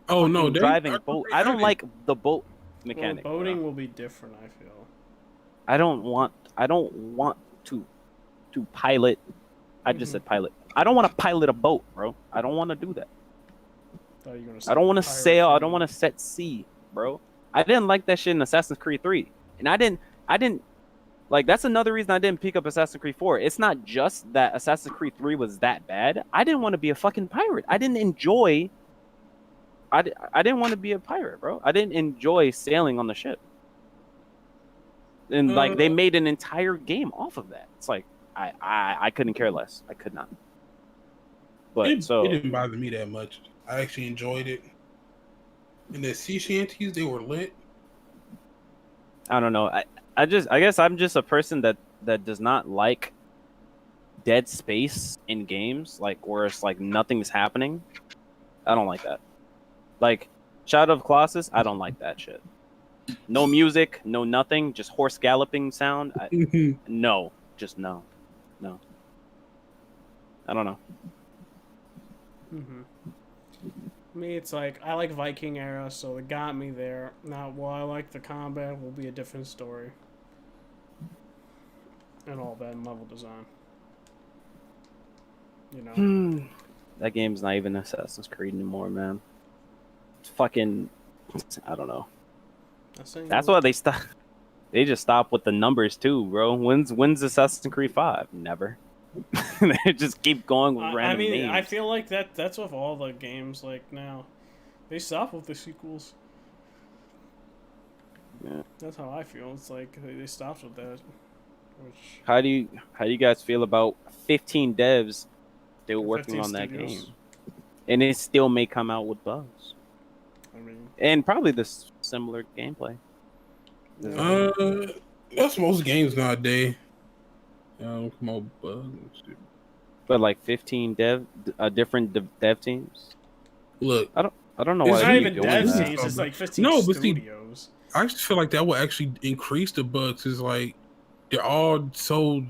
Oh no, driving boat. I don't like the boat mechanic. Well, boating will be different. I feel. I don't want to pilot. I just said pilot. I don't want to pilot a boat, bro. I don't want to do that. I don't want to sail. I don't want to set sea, bro. I didn't like that shit in Assassin's Creed 3. And I didn't like, that's another reason I didn't pick up Assassin's Creed 4. It's not just that Assassin's Creed 3 was that bad. I didn't want to be a fucking pirate. I didn't want to be a pirate, bro. I didn't enjoy sailing on the ship. And like they made an entire game off of that. It's like I couldn't care less. I could not. But it didn't bother me that much. I actually enjoyed it. And the sea shanties, they were lit. I don't know. I guess I'm just a person that does not like dead space in games, like where it's like nothing's happening. I don't like that. Like Shadow of Colossus, I don't like that shit. No music, no nothing, just horse galloping sound. No, just no. I don't know. Me, it's like I like Viking era, so it got me there. Now, while I like the combat, will be a different story, and all that level design. You know, that game's not even Assassin's Creed anymore, man. It's fucking, I don't know. That's why they stop. They just stop with the numbers too, bro. When's Assassin's Creed 5? Never. They just keep going with random names. I feel like that's with all the games. Like now, they stop with the sequels. Yeah, that's how I feel. It's like they stopped with that. Which how do you guys feel about 15 devs still working on that game, and it still may come out with bugs? I mean, and probably the similar gameplay. That's most games nowadays. Come on, bugs. But like 15 different dev teams. Look, I don't know why they're not even doing dev that. teams. It's like 15 studios. I just feel like that will actually increase the bugs. Is like they're all so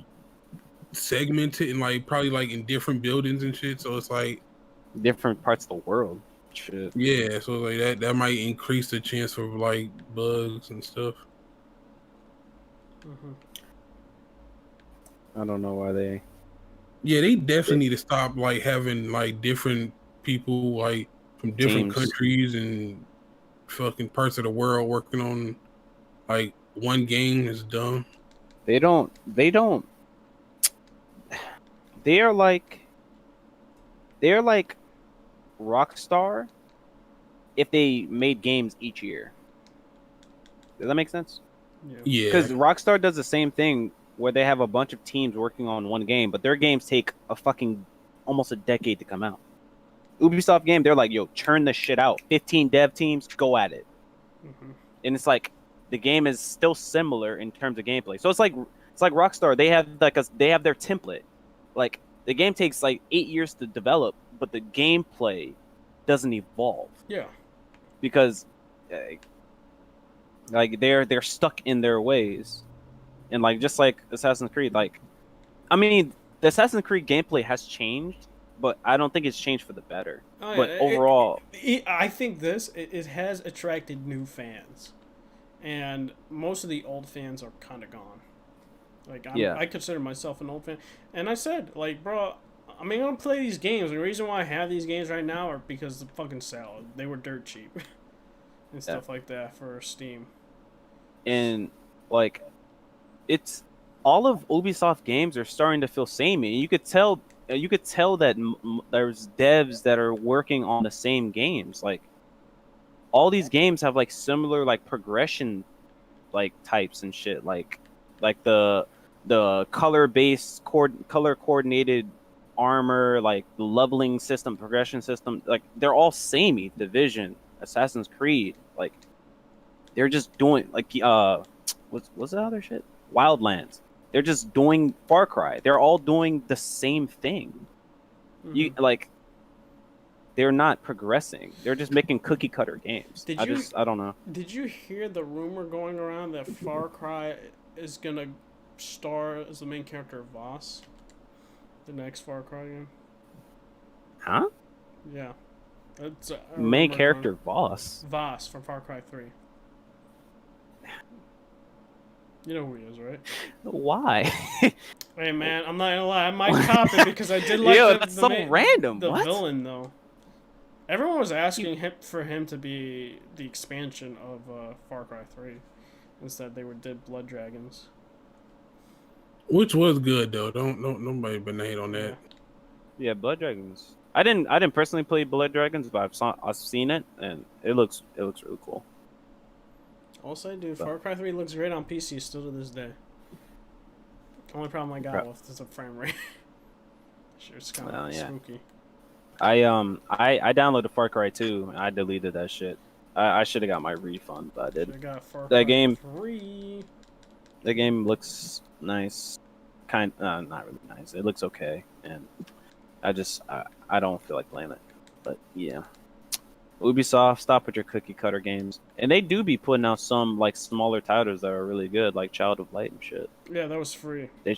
segmented and like probably like in different buildings and shit. So it's like different parts of the world. Shit. Yeah, so like that might increase the chance of like bugs and stuff. I don't know why they. Yeah, they definitely need to stop like having like different people like from different countries and fucking parts of the world working on like one game is done. They don't. They are like Rockstar if they made games each year. Does that make sense? Yeah. Because Rockstar does the same thing where they have a bunch of teams working on one game, but their games take a fucking almost a decade to come out. Ubisoft game, they're like, yo, churn the shit out. 15 dev teams, go at it. And it's like the game is still similar in terms of gameplay. So it's like Rockstar, they have their template. Like the game takes like 8 years to develop, but the gameplay doesn't evolve. Yeah. Because like they're stuck in their ways. And like just like Assassin's Creed, like I mean, the Assassin's Creed gameplay has changed, but I don't think it's changed for the better. Oh, but yeah. overall, I think it has attracted new fans, and most of the old fans are kind of gone. Like I consider myself an old fan, and I said, like, bro, I mean, I'm gonna play these games. The reason why I have these games right now are because the fucking sale. They were dirt cheap, and stuff like that for Steam. And like, it's all of Ubisoft games are starting to feel samey. You could tell that there's devs that are working on the same games. Like all these games have like similar like progression like types and shit. Like the color coordinated armor, like the leveling system, progression system. Like they're all samey. Division, Assassin's Creed, like they're just doing like what's the other shit? Wildlands. They're just doing Far Cry. They're all doing the same thing. You like they're not progressing. They're just making cookie cutter games. I don't know. Did you hear the rumor going around that Far Cry is gonna star as the main character Voss? The next Far Cry game. Huh? Yeah. That's main character Voss. Voss from Far Cry 3. You know who he is, right? Why? Hey man, I'm not gonna lie, I might cop it because I did like that's so random. The what? villain though. Everyone was asking for him to be the expansion of Far Cry 3. Instead, they did Blood Dragons. Which was good though. Don't nobody been hate on that. Yeah, Blood Dragons. I didn't personally play Blood Dragons, but I've seen it and it looks really cool. Also, dude, Far Cry 3 looks great on PC still to this day. Only problem I got with is the frame rate. Sure, it's kind of spooky. I downloaded Far Cry 2 and I deleted that shit. I should have got my refund, but I didn't. That game 3. The game looks nice. Not really nice. It looks okay, and I don't feel like playing it. But yeah. Ubisoft, stop with your cookie cutter games. And they do be putting out some like smaller titles that are really good, like Child of Light and shit. Yeah, that was free. They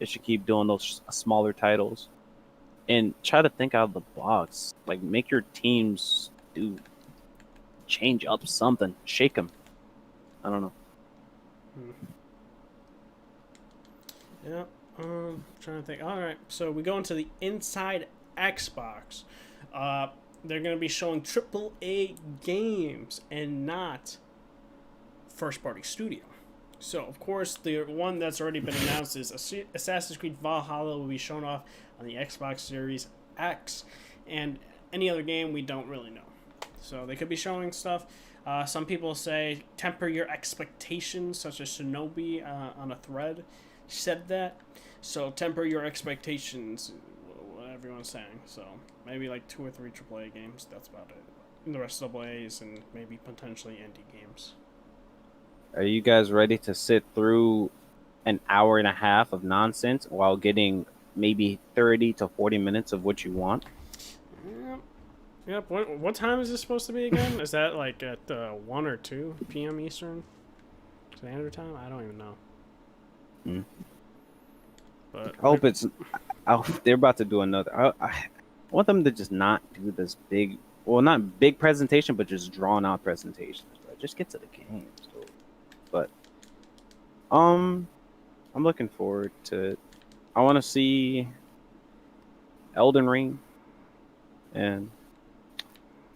should keep doing those smaller titles. And try to think out of the box. Like make your teams change up something. Shake them. I don't know. Yeah, trying to think. All right, so we go into the Inside Xbox. They're going to be showing AAA games and not first-party studio. So, of course, the one that's already been announced is Assassin's Creed Valhalla will be shown off on the Xbox Series X, and any other game we don't really know. So they could be showing stuff. Some people say temper your expectations, such as Shinobi on a thread said that. So temper your expectations, what everyone's saying. So maybe like 2 or 3 AAA games. That's about it. And the rest AA's and maybe potentially indie games. Are you guys ready to sit through an hour and a half of nonsense while getting maybe 30 to 40 minutes of what you want? Yep. What time is this supposed to be again? Is that like at 1 or 2 p.m. Eastern Standard Time? I don't even know. But I hope they're about to do another. I want them to just not do this big, well, not big presentation, but just drawn out presentations. But just get to the games. But I'm looking forward to it. I want to see Elden Ring, and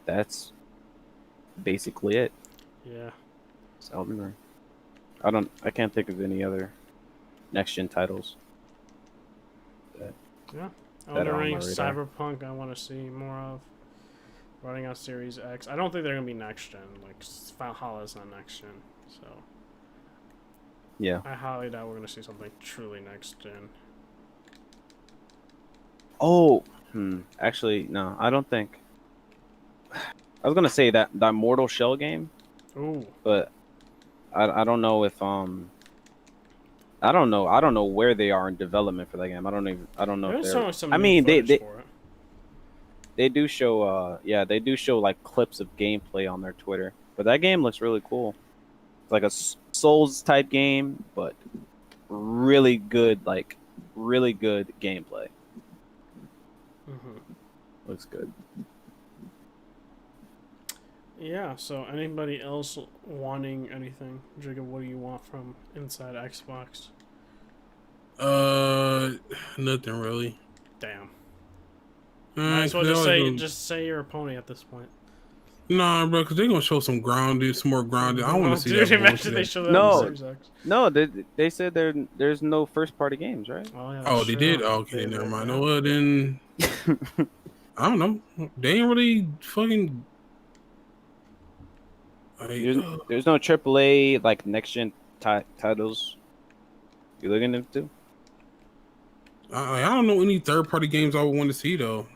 that's basically it. Yeah, it's Elden Ring. I can't think of any other next gen titles. Yeah. That are Elden on Ring, my radar. Cyberpunk, I want to see more of. Running on Series X. I don't think they're gonna be next gen. Like Valhalla's not next gen, so Yeah. I highly doubt we're gonna see something truly next gen. Oh, actually, no, I don't think. I was gonna say that Mortal Shell game, Ooh. but I don't know if I don't know where they are in development for that game. I don't know if There's they're. some I new mean, footage for it. they do show they do show like clips of gameplay on their Twitter, but that game looks really cool. It's like a Souls type game, but really good, like really good gameplay. Looks good. Yeah, so anybody else wanting anything? Jacob, what do you want from inside Xbox? Nothing really. Damn. Might as well just say you're a pony at this point. Nah, bro, because they're gonna show some grounded, some more grounded. I want to see Dude, that imagine they bullshit. show that on the Series X. No, they said there's no first party games, right? Oh, yeah, Oh, they did? Oh, okay, never mind. No, well, then I don't know. They ain't really fucking. There's no AAA like next gen titles. You looking into? I don't know any third party games I would want to see though.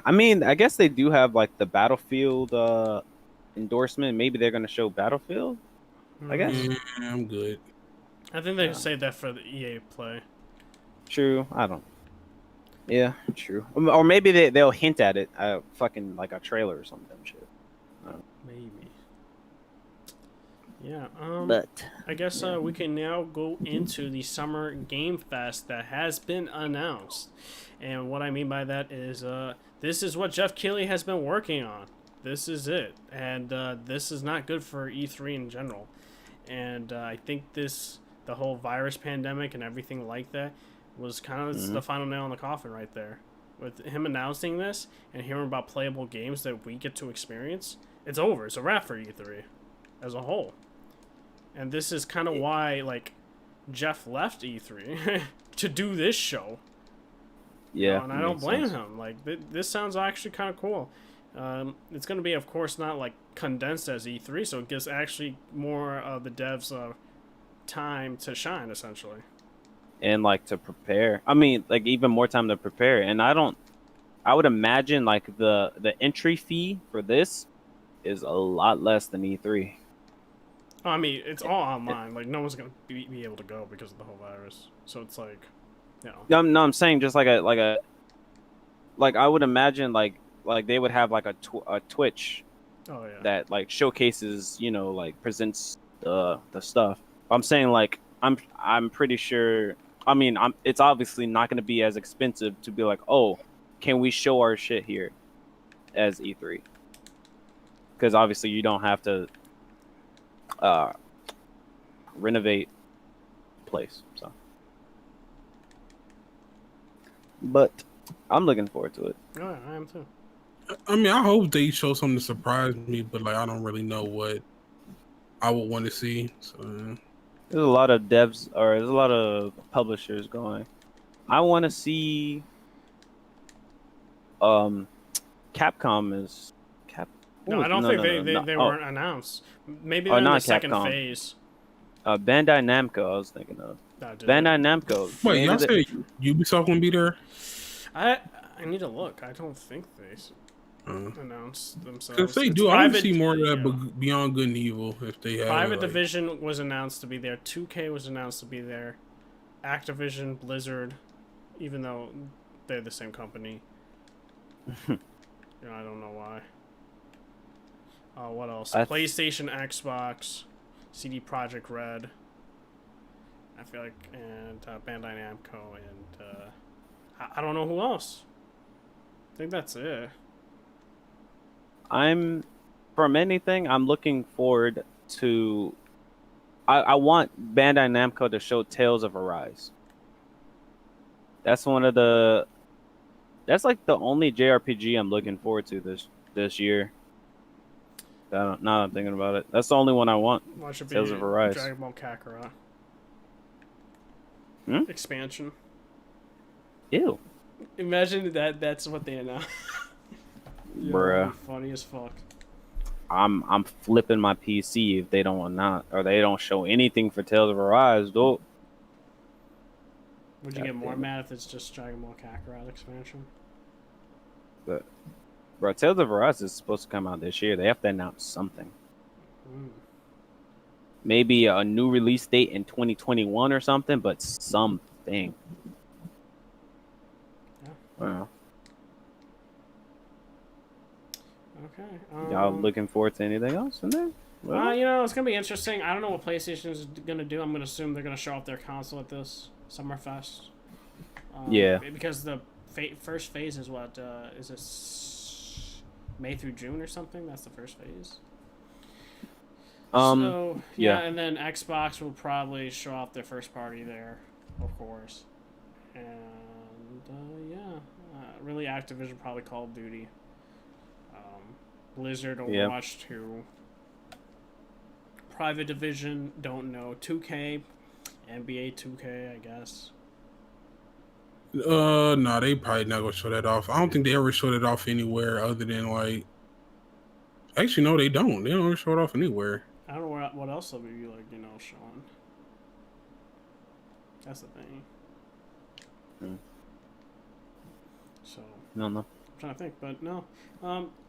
I mean, I guess they do have like the Battlefield endorsement. Maybe they're gonna show Battlefield. I guess. Yeah, I'm good. I think they say that for the EA Play. True. I don't. Yeah, true. Or maybe they'll hint at it. Fucking like a trailer or something. Shit. Maybe. Yeah. But I guess we can now go into the Summer Game Fest that has been announced. And what I mean by that is this is what Jeff Keighley has been working on. This is it. And this is not good for E3 in general. And I think the whole virus pandemic and everything like that was kind of the final nail in the coffin right there. With him announcing this and hearing about playable games that we get to experience, it's over. It's a wrap for E3 as a whole. And this is kind of why, like, Jeff left E3 to do this show. yeah, and I don't blame him. Like, this sounds actually kind of cool. It's going to be, of course, not, like, condensed as E3, so it gives actually more of the devs time to shine, essentially. And, like, to prepare. I mean, like, even more time to prepare. And I would imagine, like, the entry fee for this is a lot less than E3. I mean, it's all online. Like, no one's going to be able to go because of the whole virus. So it's like, you know. No, I'm saying just like I would imagine like they would have like a Twitch that like showcases, you know, like presents the stuff. I'm saying like I'm pretty sure. I mean, it's obviously not going to be as expensive to be like, oh, can we show our shit here as E3? Because obviously you don't have to renovate place. So, but I'm looking forward to it. Oh, I am too. I mean, I hope they show something to surprise me, but like I don't really know what I would want to see. So there's a lot of devs or there's a lot of publishers going. I want to see. Capcom is Cap. No, I don't think they weren't announced. Maybe they're in the second phase. Bandai Namco, I was thinking of. Bandai Namco. Wait, y'all say Ubisoft gonna be there? I need to look. I don't think they announced themselves. Because they do, I want to see more of that Beyond Good and Evil if they have. Private Division was announced to be there. 2K was announced to be there. Activision, Blizzard, even though they're the same company. I don't know why. What else? PlayStation, Xbox, CD Projekt Red. I feel like, and Bandai Namco, and I don't know who else. I think that's it. From anything, I'm looking forward to. I want Bandai Namco to show Tales of Arise. That's like the only JRPG I'm looking forward to this year. Now that I'm thinking about it, that's the only one I want. Well, it should be Tales of Arise. Dragon Ball Kakarot expansion. Ew. Imagine that's what they announced. Bruh. Funny as fuck. I'm flipping my PC if they don't show anything for Tales of Arise, though. Would you get more mad if it's just Dragon Ball Kakarot expansion? But, bro, Tales of Arise is supposed to come out this year. They have to announce something. Maybe a new release date in 2021 or something, but something. Yeah. Wow. Okay. Y'all looking forward to anything else in there? Well, it's gonna be interesting. I don't know what PlayStation is gonna do. I'm gonna assume they're gonna show off their console at this Summerfest. Yeah. Because the first phase is what? Is this May through June or something? That's the first phase. So yeah, and then Xbox will probably show off their first party there, of course. And really Activision probably Call of Duty. Blizzard Overwatch 2. Private Division, don't know. 2K, NBA 2K, I guess. No, they probably not gonna show that off. I don't think they ever showed it off anywhere other than like. Actually, no, they don't. They don't ever show it off anywhere. I don't know what else they'll be showing. That's the thing. So. No. I'm trying to think, but no.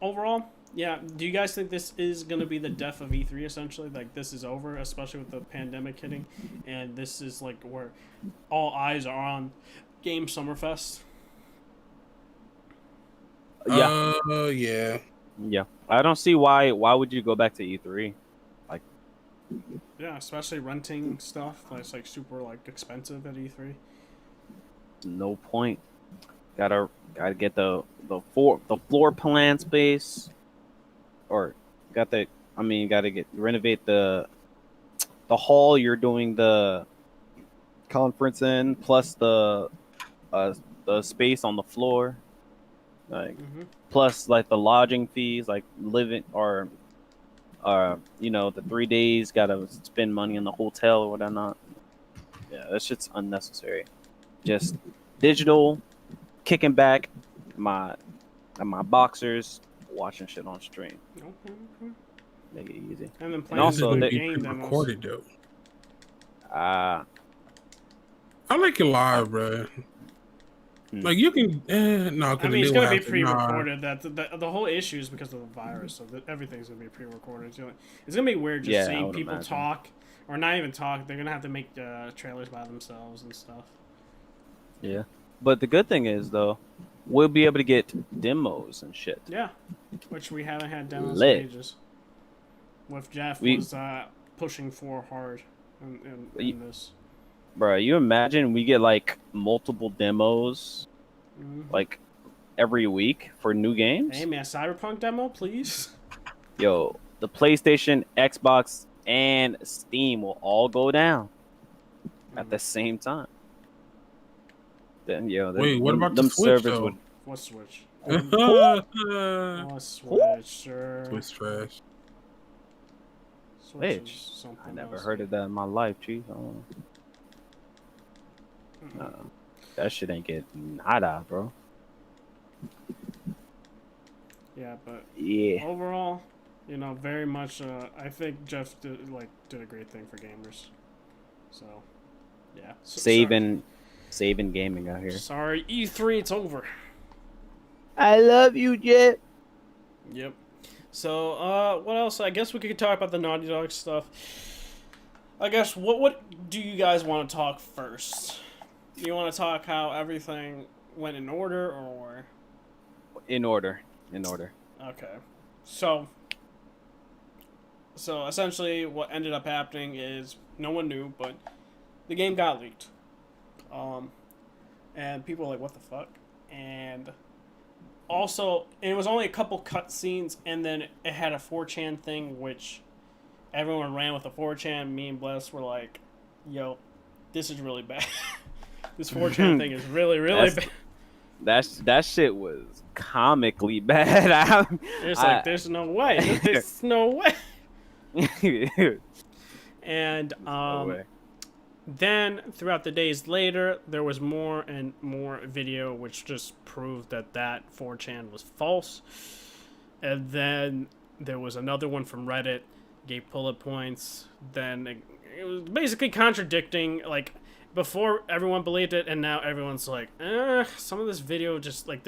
Overall, yeah. Do you guys think this is gonna be the death of E3 essentially? Like this is over, especially with the pandemic hitting, and this is like where all eyes are on Game Summerfest. Yeah. Yeah. Yeah. I don't see why would you go back to E3? Like, yeah, especially renting stuff that's like super like expensive at E3. No point. Gotta get the floor plan space, or gotta renovate the hall you're doing the conference in, plus the space on the floor, like plus like the lodging fees, like living or the 3 days gotta spend money in the hotel or whatnot. Yeah, that shit's unnecessary. Just digital. Kicking back my boxers, watching shit on stream. Okay. Make it easy. And then And also the they game recorded though. I like it live, bro. Like you can, no. I mean, it's gonna be pre-recorded. That the whole issue is because of the virus, so everything's gonna be pre-recorded. It's gonna be weird just seeing people talk, or not even talk. They're gonna have to make trailers by themselves and stuff. Yeah. But the good thing is, though, we'll be able to get demos and shit. Yeah, which we haven't had demos in ages. With Jeff was pushing for hard in this. Bro, you imagine we get like multiple demos, like every week for new games? Hey man, Cyberpunk demo, please. Yo, the PlayStation, Xbox, and Steam will all go down at the same time. Then, wait, what about the Switch though? What Switch? What Switch, sir? Switch trash. Switch. I never heard of that in my life, chief. That shit ain't get nada, bro. Yeah, but yeah. Overall, very much. I think Jeff did a great thing for gamers. So, yeah. Saving gaming out here. Sorry, E3, it's over. I love you, Jeff. Yep. So, what else? I guess we could talk about the Naughty Dog stuff. I guess, what do you guys want to talk first? Do you want to talk how everything went in order, or? In order. Okay. So essentially what ended up happening is no one knew, but the game got leaked. And people were like, what the fuck? And also, it was only a couple cutscenes, and then it had a 4chan thing, which everyone ran with the 4chan. Me and Bless were like, yo, this is really bad. This 4chan thing is really, really bad. That shit was comically bad. It's like there's no way. There's no way. And no way. then throughout the days later, there was more and more video which just proved that 4chan was false. And then there was another one from Reddit, gave bullet points. Then it was basically contradicting, like, before everyone believed it, and now everyone's like, some of this video just, like,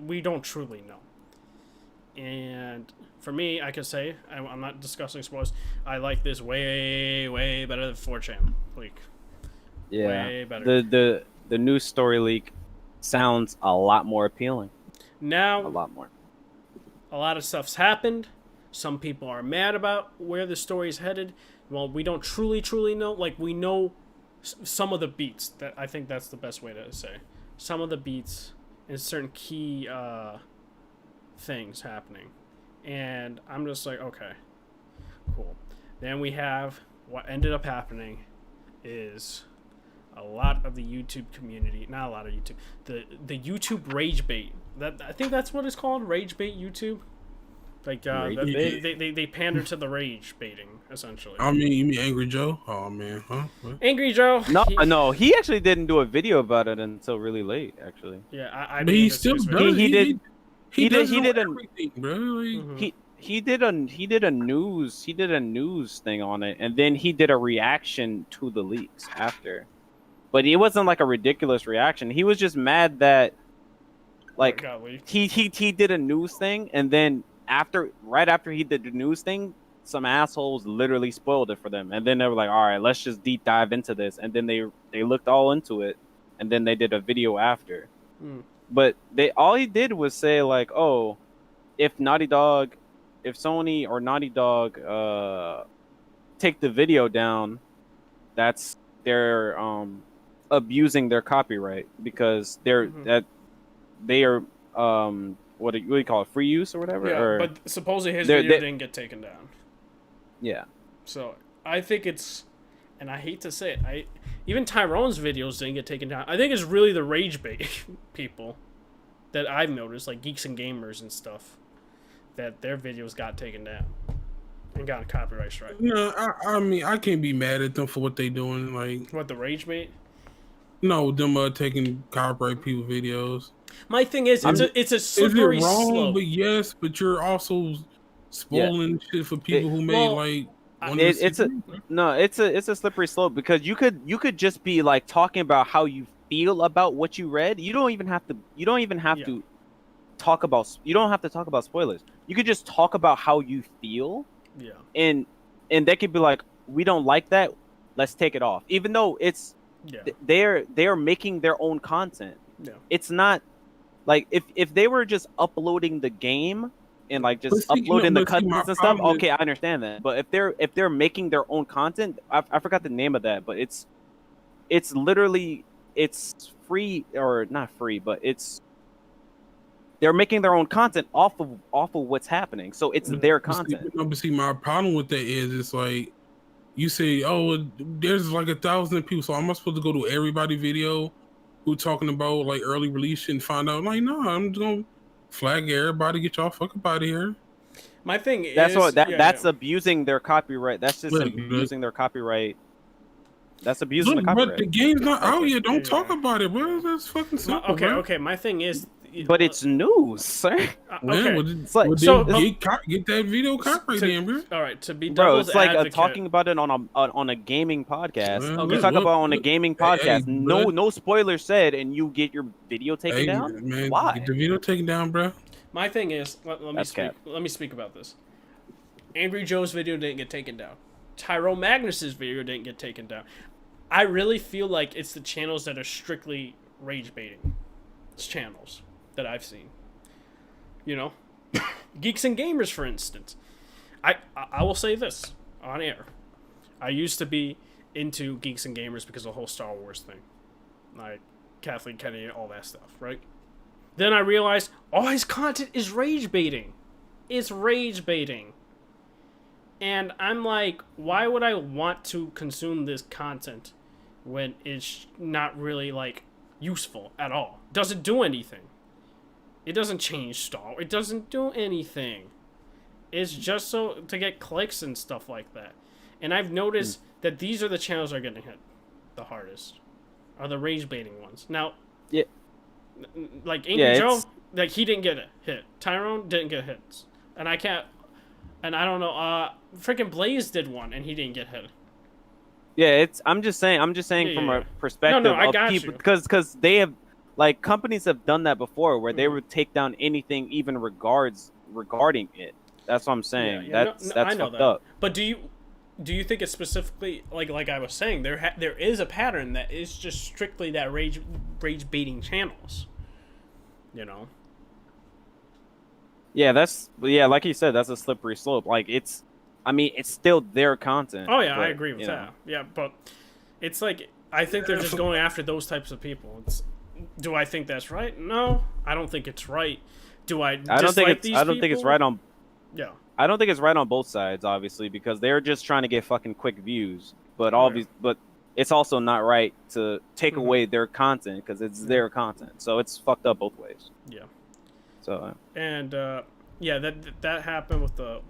we don't truly know. And for me, I could say, I'm not discussing spoilers, I like this way, way better than 4chan leak. Yeah, way better. The news story leak sounds a lot more appealing. Now, A lot more. a lot of stuff's happened. Some people are mad about where the story's headed. Well, we don't truly know. Like, we know some of the beats. That I think that's the best way to say. Some of the beats and certain key things happening. And I'm just like, okay, cool. Then we have what ended up happening is a lot of the YouTube community, not a lot of YouTube, the YouTube rage bait. That I think that's what it's called, rage bait YouTube. Like they pander to the rage baiting essentially. I mean, you mean Angry Joe? Oh man, huh? What? Angry Joe. No, he actually didn't do a video about it until really late. Actually, Yeah, But he still does. He did everything, bro. Like, he did a news thing on it, and then he did a reaction to the leaks after. But it wasn't like a ridiculous reaction. He was just mad that, like, he did a news thing, and then right after he did the news thing, some assholes literally spoiled it for them, and then they were like, all right, let's just deep dive into this, and then they looked all into it, and then they did a video after. But all he did was say, like, oh, if Sony or Naughty Dog take the video down, they're abusing their copyright, because they are what do you call it, free use or whatever. Yeah, but supposedly his video didn't get taken down. Yeah. So I think it's, and I hate to say it, even Tyrone's videos didn't get taken down. I think it's really the rage bait people that I've noticed, like Geeks and Gamers and stuff, that their videos got taken down and got a copyright strike. No, I mean, I can't be mad at them for what they doing. Like, what, the rage bait? No, them taking copyright people videos. My thing is, it's a slippery is it wrong? slope. But yes, but you're also spoiling shit for people who made it's a slippery slope, because you could just be like talking about how you feel about what you read. You don't even have to talk about spoilers. You could just talk about how you feel. Yeah. And they could be like, we don't like that, let's take it off. Even though it's they're making their own content. Yeah. It's not like if they were just uploading the game and like just uploading the cutscenes and stuff, okay, I understand that. But if they're making their own content, I forgot the name of that, but it's literally, it's free, or not free, but they're making their own content off of what's happening, so it's their content. But see, my problem with that is, it's like, you say, oh, there's like 1,000 people, so am I supposed to go to everybody video who talking about like early release and find out? Like, no, I'm just gonna flag everybody, get y'all fuck up out of here. My thing is, that's abusing their copyright. That's just abusing their copyright. That's abusing the copyright. But the game's not out yet. Don't talk about it, bro. That's fucking simple. Okay. My thing is, but it's news, sir. Get that video copyright in, bro. All right, to be devil's it's like advocate, talking about it on a gaming podcast. You talk about on a gaming podcast. No spoilers said, and you get your video taken down. Man, why? Get the video taken down, bro. My thing is, let me speak about this. Angry Joe's video didn't get taken down. Tyrone Magnus's video didn't get taken down. I really feel like it's the channels that are strictly rage baiting. It's channels that I've seen. You know? Geeks and Gamers, for instance. I will say this on air. I used to be into Geeks and Gamers because of the whole Star Wars thing. Like Kathleen Kennedy and all that stuff, right? Then I realized all his content is rage baiting. It's rage baiting. And I'm like, why would I want to consume this content when it's not really, like, useful at all? Doesn't do anything. It doesn't change Star. It doesn't do anything. It's just so to get clicks and stuff like that. And I've noticed that these are the channels that are getting hit the hardest. Are the rage baiting ones. Now, yeah, like Angry Joe, like he didn't get a hit. Tyrone didn't get hits. And I can't, and I don't know, freaking Blaze did one and he didn't get hit. Yeah, I'm just saying from a perspective of people, because they have, like, companies have done that before where they would take down anything even regarding it. That's what I'm saying. That's fucked up. But do you think it's specifically like I was saying there is a pattern that is just strictly that rage baiting channels, you know? Yeah, like you said, that's a slippery slope. Like it's still their content. Oh yeah, I agree with that. Yeah, but it's like I think they're just going after those types of people. Do I think that's right? No, I don't think it's right. I don't think it's right on. Yeah. I don't think it's right on both sides, obviously, because they're just trying to get fucking quick views. But but it's also not right to take away their content because it's their content. So it's fucked up both ways. Yeah. So. And that happened with the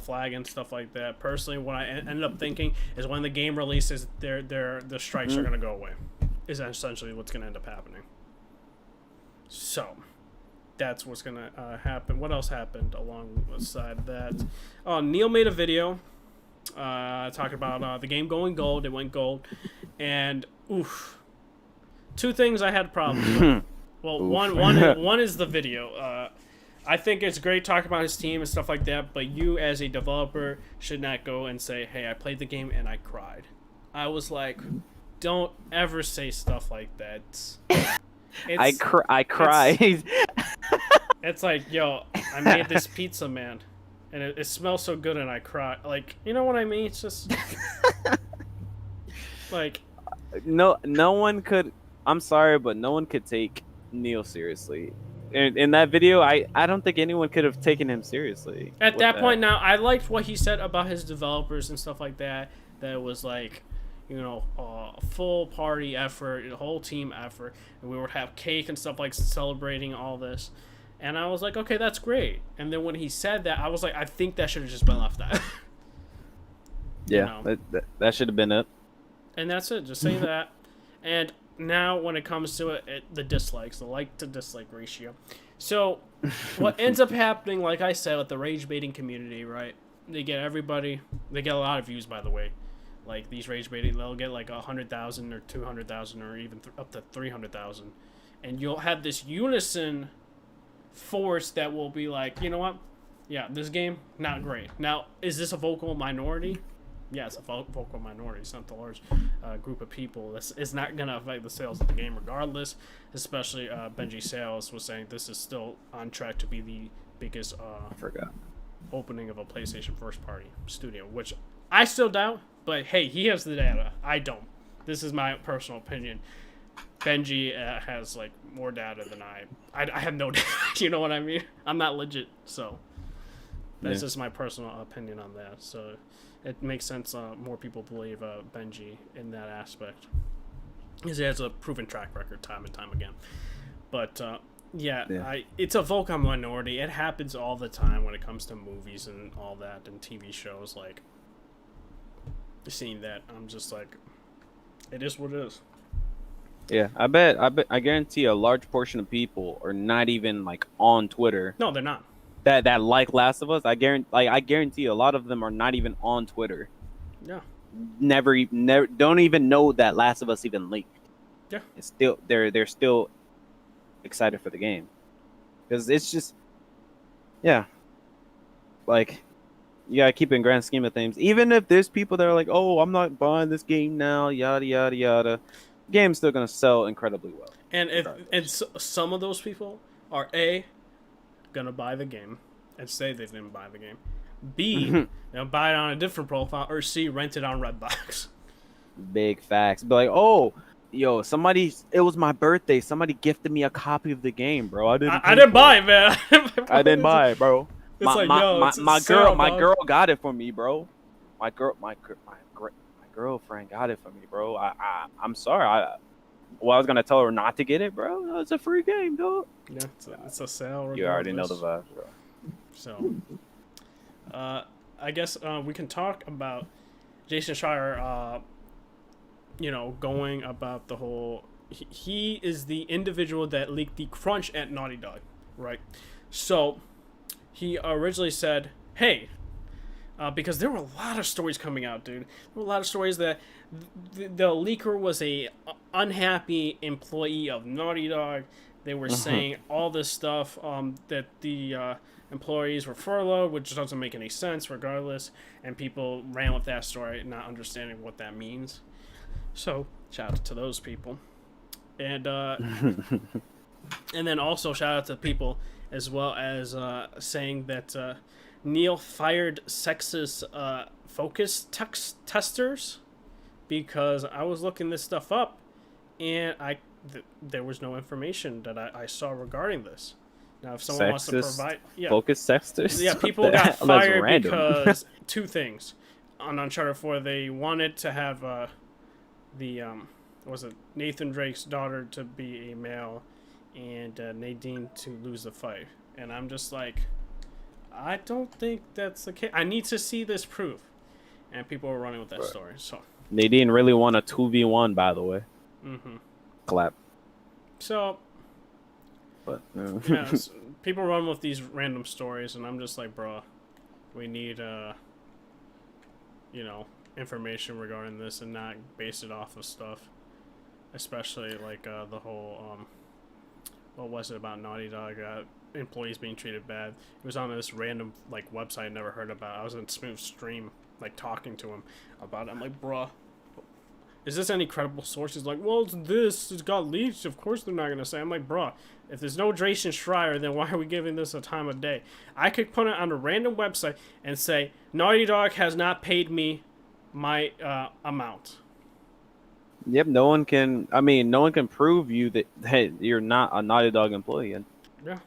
flag and stuff like that. Personally, what I ended up thinking is when the game releases, the strikes are gonna go away. Is essentially what's gonna end up happening. So. That's what's gonna happen. What else happened alongside that? Neil made a video talking about the game going gold. It went gold, and two things I had problems with. Well, one is the video. I think it's great talking about his team and stuff like that, but you as a developer should not go and say, "Hey, I played the game and I cried." I was like, "Don't ever say stuff like that." I cried. It's like, yo, I made this pizza, man, and it smells so good, and I cry. Like, you know what I mean? It's just like no one could. I'm sorry, but no one could take Neil seriously. In that video, I don't think anyone could have taken him seriously. At that point, now I liked what he said about his developers and stuff like that. That was like, you know, a full party effort, a whole team effort, and we would have cake and stuff like celebrating all this. And I was like, okay, that's great. And then when he said that, I was like, I think that should have just been left out. Yeah, you know? that should have been it. And that's it. Just say that. And now when it comes to the dislikes, the like to dislike ratio. So what ends up happening, like I said, with the rage baiting community, right? They get a lot of views, by the way. Like these rage baiting, they'll get like 100,000 or 200,000 or even up to 300,000. And you'll have this unison force that will be like, you know what? Yeah, this game, not great. Now, is this a vocal minority? Yeah, it's a vocal minority. It's not the large group of people. It's not going to affect the sales of the game regardless, especially Benji Sales was saying this is still on track to be the biggest opening of a PlayStation first-party studio, which I still doubt, but hey, he has the data. I don't. This is my personal opinion. Benji has like more data than I have no data. You know what I mean? I'm not legit, so that's just my personal opinion on that. So it makes sense. More people believe Benji in that aspect, because he has a proven track record time and time again. But it's a vocal minority. It happens all the time when it comes to movies and all that and TV shows. Like seeing that, I'm just like, it is what it is. Yeah, I guarantee a large portion of people are not even like on Twitter. No, they're not. That like Last of Us. I guarantee a lot of them are not even on Twitter. Yeah. Never don't even know that Last of Us even leaked. Yeah. It's still they're still excited for the game, because it's just like you gotta keep it in grand scheme of things. Even if there's people that are like, oh, I'm not buying this game now, yada yada yada. Game's still gonna sell incredibly well. And some of those people are gonna buy the game and say they didn't buy the game. B, they'll buy it on a different profile, or C, rent it on Redbox. Big facts. Be like, oh, yo, it was my birthday. Somebody gifted me a copy of the game, bro. I didn't buy it, man. I didn't buy it, bro. My girl got it for me, bro. My girlfriend got it for me, bro. I'm sorry. Well, I was gonna tell her not to get it, bro. No, it's a free game, dog. Yeah, it's a sale. Regardless. You already know the vibe, bro. So, I guess we can talk about Jason Schreier. Going about the whole. He is the individual that leaked the crunch at Naughty Dog, right? So, he originally said, "Hey." Because there were a lot of stories coming out, dude. There were a lot of stories that the leaker was a unhappy employee of Naughty Dog. They were saying all this stuff that the employees were furloughed, which doesn't make any sense regardless. And people ran with that story, not understanding what that means. So, shout out to those people. And and then also shout out to people as well as saying that Neil fired sexist focus testers because I was looking this stuff up and there was no information that I saw regarding this. Now, if someone wants to provide... Focus testers? Yeah, people got fired because two things. On Uncharted 4, they wanted to have Nathan Drake's daughter to be a male and Nadine to lose the fight. And I'm just like... I don't think that's the case. I need to see this proof. And people were running with that story. So Nadine really won a 2v1, by the way. Mm-hmm. Clap. So, but people run with these random stories, and I'm just like, bro, we need, information regarding this and not base it off of stuff. Especially, like, the whole, what was it about Naughty Dog? Employees being treated bad. It was on this random like website I never heard about. I was in Smooth Stream like talking to him about it. I'm like, bruh, is this any credible source? He's like, well, it's got leaked. Of course they're not gonna say. I'm like, bruh, if there's no Jason Schreier, then why are we giving this a time of day? I could put it on a random website and say Naughty Dog has not paid me my amount. Yep, no one can prove you that hey, you're not a Naughty Dog employee. Yeah.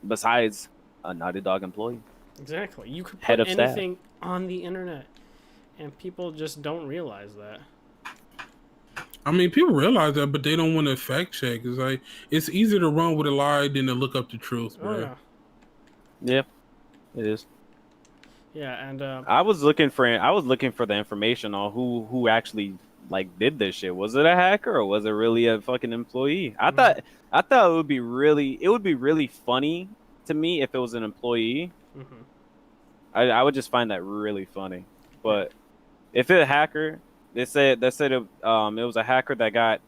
Besides a Naughty Dog employee. Exactly. You could put anything on the internet, and people just don't realize that. I mean, people realize that, but they don't want to fact check. It's like it's easier to run with a lie than to look up the truth, bro. Oh, yeah. Yeah, it is. Yeah, and I was looking for the information on who actually like did this shit. Was it a hacker or was it really a fucking employee? I thought it would be really funny to me if it was an employee. Mm-hmm. I would just find that really funny. But if it's a hacker, they said it was a hacker that got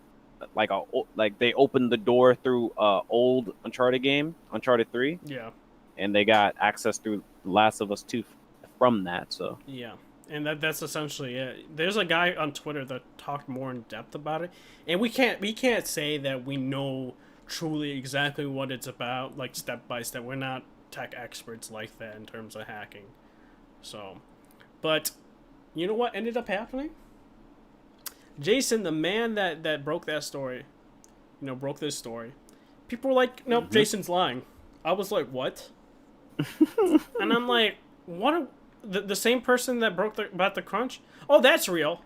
like they opened the door through old Uncharted game, Uncharted 3. Yeah. And they got access through Last of Us 2 from that. So yeah. And that's essentially it. There's a guy on Twitter that talked more in depth about it, and we can't say that we know truly exactly what it's about, like step by step. We're not tech experts like that in terms of hacking. So, but you know what ended up happening? Jason, the man that broke that story, broke this story. People were like, "Nope, Jason's lying." I was like, "What?" And I'm like, "What?" The same person that broke about the crunch? Oh, that's real.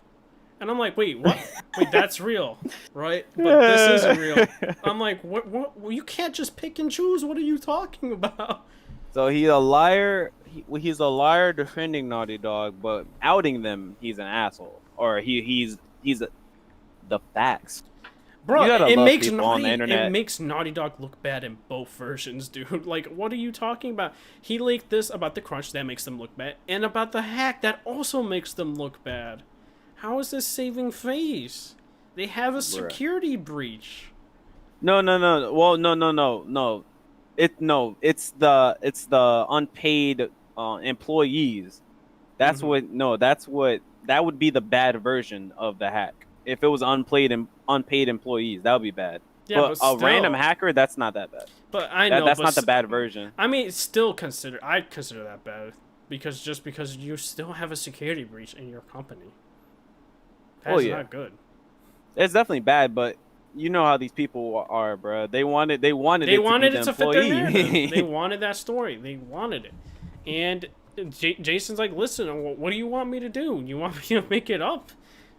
And I'm like, wait, what? Wait, that's real, right? But this isn't real. I'm like, what? Well, you can't just pick and choose. What are you talking about? So he's a liar. He's a liar defending Naughty Dog, but outing them, he's an asshole. Or he's the facts. Bro, it makes Naughty Dog look bad in both versions, dude. Like, what are you talking about? He leaked this about the crunch, that makes them look bad, and about the hack, that also makes them look bad. How is this saving face? They have a security breach. No. Well, no. It's the unpaid employees. That would be the bad version of the hack. If it was unpaid employees, that would be bad. Yeah, but a random hacker, that's not that bad. But I know that's not the bad version. I mean, I'd consider that bad because you still have a security breach in your company. That's not good. It's definitely bad, but you know how these people are, bro. They wanted it to fit their narrative. They wanted that story. They wanted it, and Jason's like, "Listen, what do you want me to do? You want me to make it up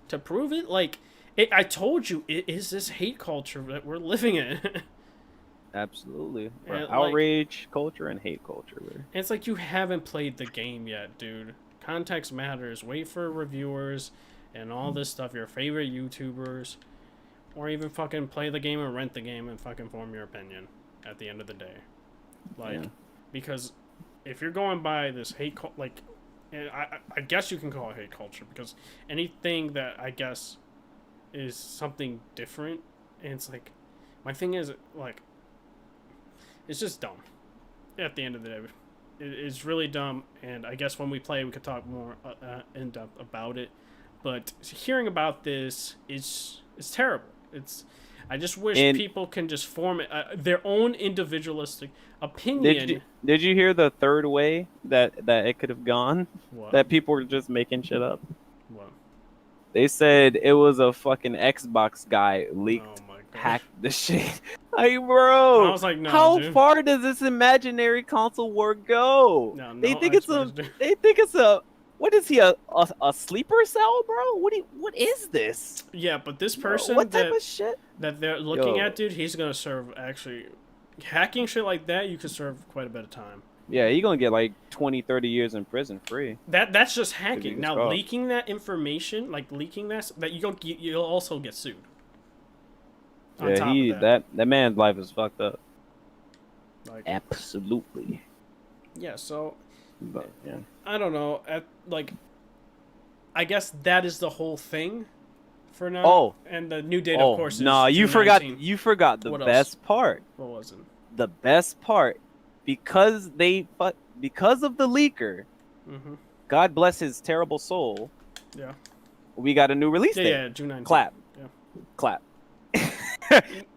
to prove it?" Like, I told you, it is this hate culture that we're living in. Absolutely. And, Outrage culture and hate culture. And it's like you haven't played the game yet, dude. Context matters. Wait for reviewers and all this stuff, your favorite YouTubers. Or even fucking play the game and rent the game and fucking form your opinion at the end of the day. Because if you're going by this hate culture, and I guess you can call it hate culture, because anything that I guess is something different, and it's like, my thing is, it's just dumb. At the end of the day, it's really dumb, and I guess when we play, we could talk more in depth about it. But hearing about this is terrible. I just wish people can just form their own individualistic opinion. Did you hear the third way that it could have gone? What? That people were just making shit up. What? They said it was a fucking Xbox guy leaked, hacked the shit. Like, bro, I was like, no, how dude. far does this imaginary console war go? No, they think it's a. What is he, a sleeper cell, bro? What is this? Yeah, but this person what type of shit that they're looking at, dude, he's gonna serve actually hacking shit like that. You could serve quite a bit of time. Yeah, he's gonna get like 20, 30 years in prison free. That's just hacking. Now leaking that information, leaking that you'll also get sued. Yeah, that man's life is fucked up. Absolutely. Yeah. So. But, yeah. I don't know. I guess that is the whole thing for now. Oh, and the new date, of course. No, you forgot the best part. What was it? The best part, because of the leaker. Mm-hmm. God bless his terrible soul. Yeah. We got a new release date. Yeah, June 19th. Clap. Yeah. Clap.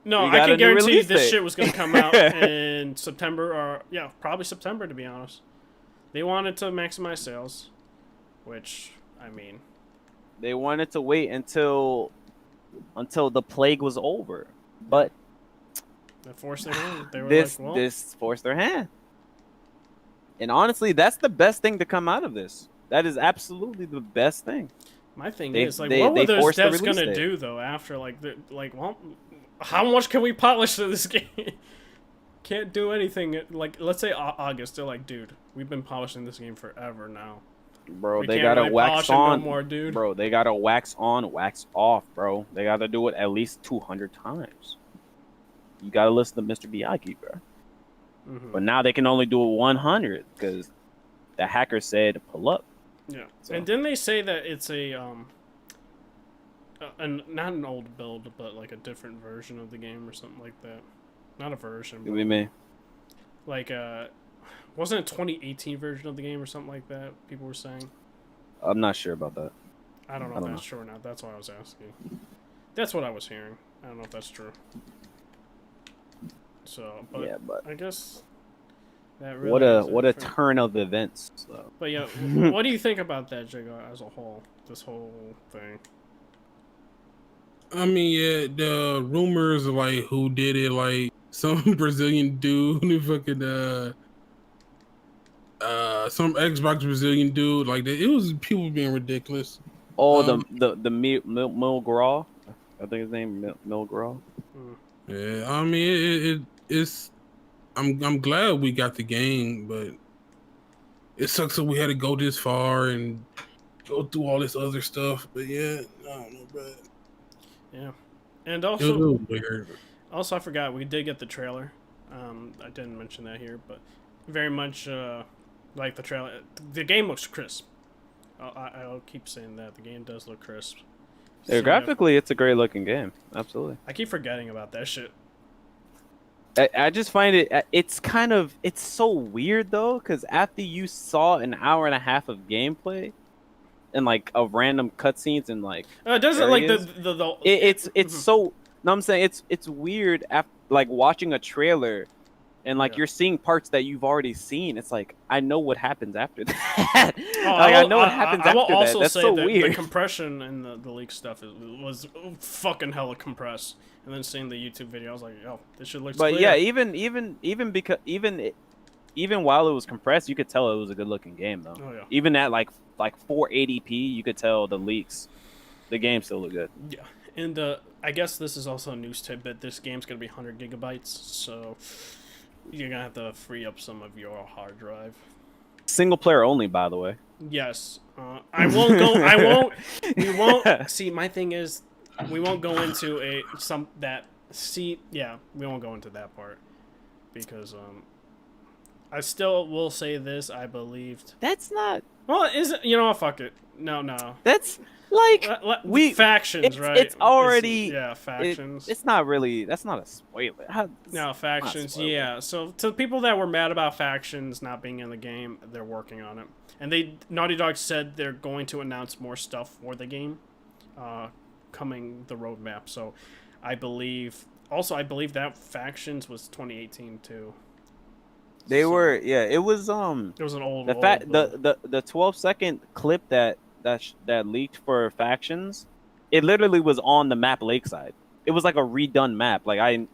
No, I can guarantee this shit was gonna come out in September, or probably September, to be honest. They wanted to maximize sales, which, I mean... They wanted to wait until the plague was over, but... They forced their hand. They were this forced their hand. And honestly, that's the best thing to come out of this. That is absolutely the best thing. My thing is, what were those devs gonna do, though, after, how much can we polish to this game? Can't do anything. Let's say August, they're like, dude, we've been polishing this game forever now. Bro, they gotta wax on. No more, dude. Bro, they gotta wax on, wax off, bro. They gotta do it at least 200 times. You gotta listen to Mr. Miyagi, bro. Mm-hmm. But now they can only do it 100 because the hacker said pull up. Yeah, so. And didn't they say that it's not an old build, but a different version of the game or something like that? Not a version. What do you mean? Wasn't it a 2018 version of the game or something like that? People were saying. I'm not sure about that. I don't know if that's true or not. That's why I was asking. That's what I was hearing. I don't know if that's true. So, but I guess that really what a turn of events. So. But yeah, what do you think about that, Jigar, as a whole? This whole thing. I mean, the rumors of who did it, some Brazilian dude, fucking some Xbox Brazilian dude, it was people being ridiculous. Oh, the Milgraw, I think his name Milgraw. Yeah, I mean it's. I'm glad we got the game, but it sucks that we had to go this far and go through all this other stuff. But yeah, I don't know, bro. Yeah, and also I forgot we did get the trailer. I didn't mention that here, but very much like the trailer. The game looks crisp. I'll keep saying that the game does look crisp. Yeah, graphically, it's a great looking game. Absolutely. I keep forgetting about that shit. I just find it's so weird though, because after you saw an hour and a half of gameplay and of random cutscenes and it doesn't areas, it's so. No, I'm saying it's weird after watching a trailer and you're seeing parts that you've already seen. It's I know what happens after that. I know what happens after that. I will also say so that weird. The compression and the leak stuff was fucking hella compressed. And then seeing the YouTube video, I was like, "Oh, this shit looks." But clear. Yeah, even while it was compressed, you could tell it was a good looking game though. Oh yeah. Even at 480p, you could tell the leaks. The game still looked good. Yeah, I guess this is also a news tidbit. This game's gonna be 100 gigabytes, so you're gonna have to free up some of your hard drive. Single player only, by the way. Yes, I won't go. I won't. We won't. See, my thing is, we won't go into Yeah, we won't go into that part because I still will say this. I believed. That's not. Well, is it? You know what? Fuck it. No. That's like factions, right? It's already factions. It's not really. That's not a spoiler. No, factions. Yeah. So to the people that were mad about factions not being in the game, they're working on it, and Naughty Dog said they're going to announce more stuff for the game, coming the roadmap. So, I believe that factions was 2018 too. They were It was It was an old. The 12-second clip that leaked for factions, it literally was on the map Lakeside. It was like a redone map. Like I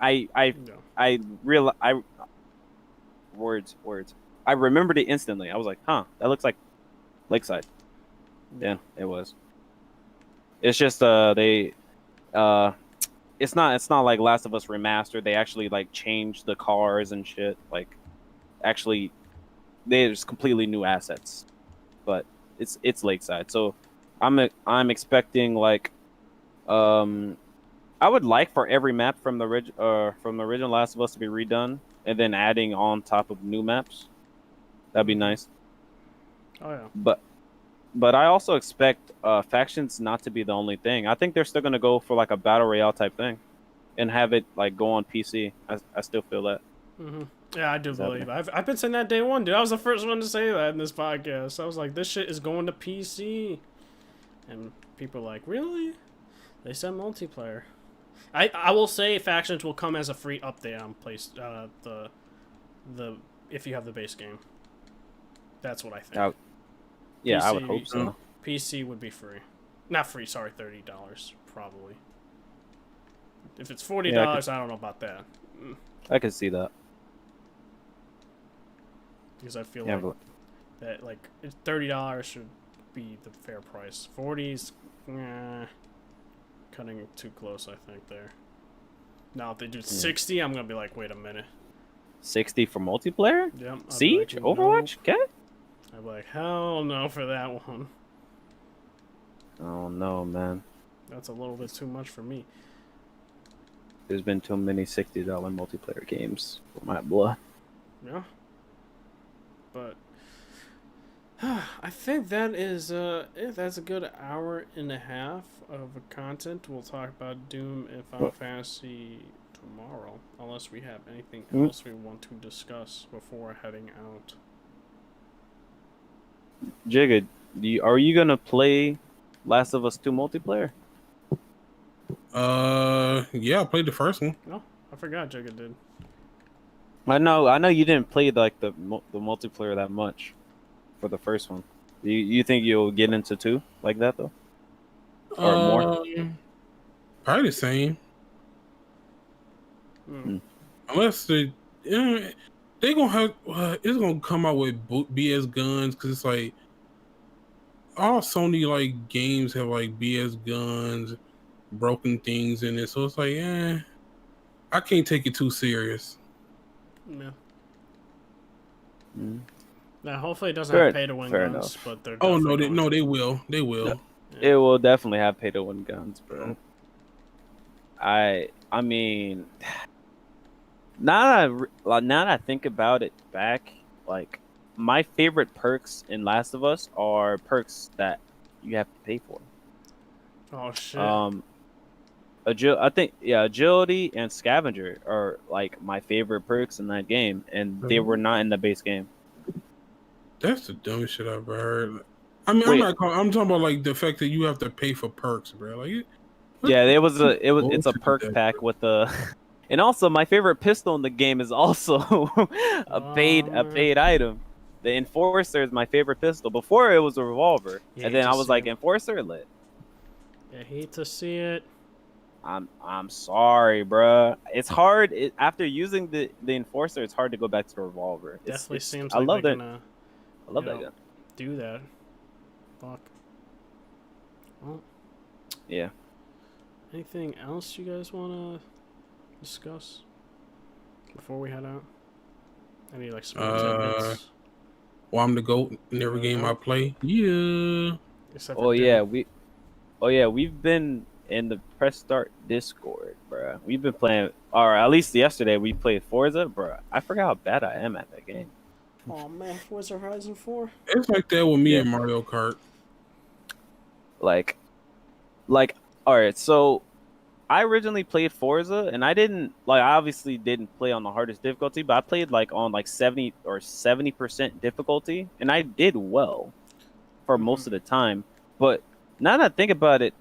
remembered it instantly. I was like, huh, that looks like Lakeside. Yeah, it was. It's just it's not like Last of Us Remastered. They actually like changed the cars and shit. Like actually there's completely new assets. But it's Lakeside. So I'm expecting like I would like for every map from the original Last of Us to be redone and then adding on top of new maps. That'd be nice. Oh yeah. But I also expect factions not to be the only thing. I think they're still gonna go for like a battle royale type thing, and have it like go on PC. I still feel that. Mm-hmm. Yeah, I do believe. I've been saying that day one, dude. I was the first one to say that in this podcast. I was like, this shit is going to PC, and people are like, really? They said multiplayer. I will say factions will come as a free update on the if you have the base game. That's what I think. Yeah, PC, I would hope so. PC would be free. Not free, sorry, $30 probably. If it's $40, I don't know about that. I could see that. Because I feel like that like $30 should be the fair price. 40's cutting it too close, I think there. Now if they do 60, I'm gonna be like, wait a minute. 60 for multiplayer? Yep. Siege? Like, Overwatch? Okay. I'd be like, hell no for that one. Oh no, man. That's a little bit too much for me. There's been too many $60 multiplayer games for my blood. Yeah. But I think that is that's a good hour and a half of content. We'll talk about Doom and Final Fantasy tomorrow, unless we have anything else we want to discuss before heading out. Jigga, are you gonna play Last of Us 2 multiplayer? Yeah, I played the first one. No, I forgot Jigga did. I know you didn't play like the multiplayer that much for the first one. You think you'll get into 2 like that though, or more? Probably the same. Unless they gonna have it's gonna come out with BS guns, because it's like all Sony like games have like BS guns, broken things in it, so it's like I can't take it too serious. Yeah. Now, hopefully it doesn't have pay-to-win guns, enough. but they're they will. Yeah. It will definitely have pay-to-win guns, bro. I mean, now that I think about it back, like my favorite perks in Last of Us are perks that you have to pay for. Oh shit. I think agility and scavenger are like my favorite perks in that game, and they were not in the base game. That's the dumbest shit I've ever heard. I mean, I'm talking about like the fact that you have to pay for perks, bro. Like, it's a perk pack with the, and also my favorite pistol in the game is also a paid item. The Enforcer is my favorite pistol. Before it was a revolver, and then I was like, Enforcer lit. I hate to see it. I'm sorry, bruh. It's hard after using the Enforcer. It's hard to go back to the revolver. Definitely seems I like love they're that. gonna I love that gun. do that. Fuck. Well. Yeah. Anything else you guys want to discuss before we head out? Any like small tidbits? Well, I'm the GOAT in every game I play. Yeah. Except Oh for yeah, Doom. we've been in the press start Discord, bruh. We've been playing, or at least yesterday we played Forza, bruh. I forgot how bad I am at that game. Oh man, Forza Horizon 4. It's like that with me Yeah. and Mario Kart. Like, all right. So I originally played Forza, and I didn't like. I obviously didn't play on the hardest difficulty, but I played like on like 70% difficulty, and I did well for most of the time. But now that I think about it,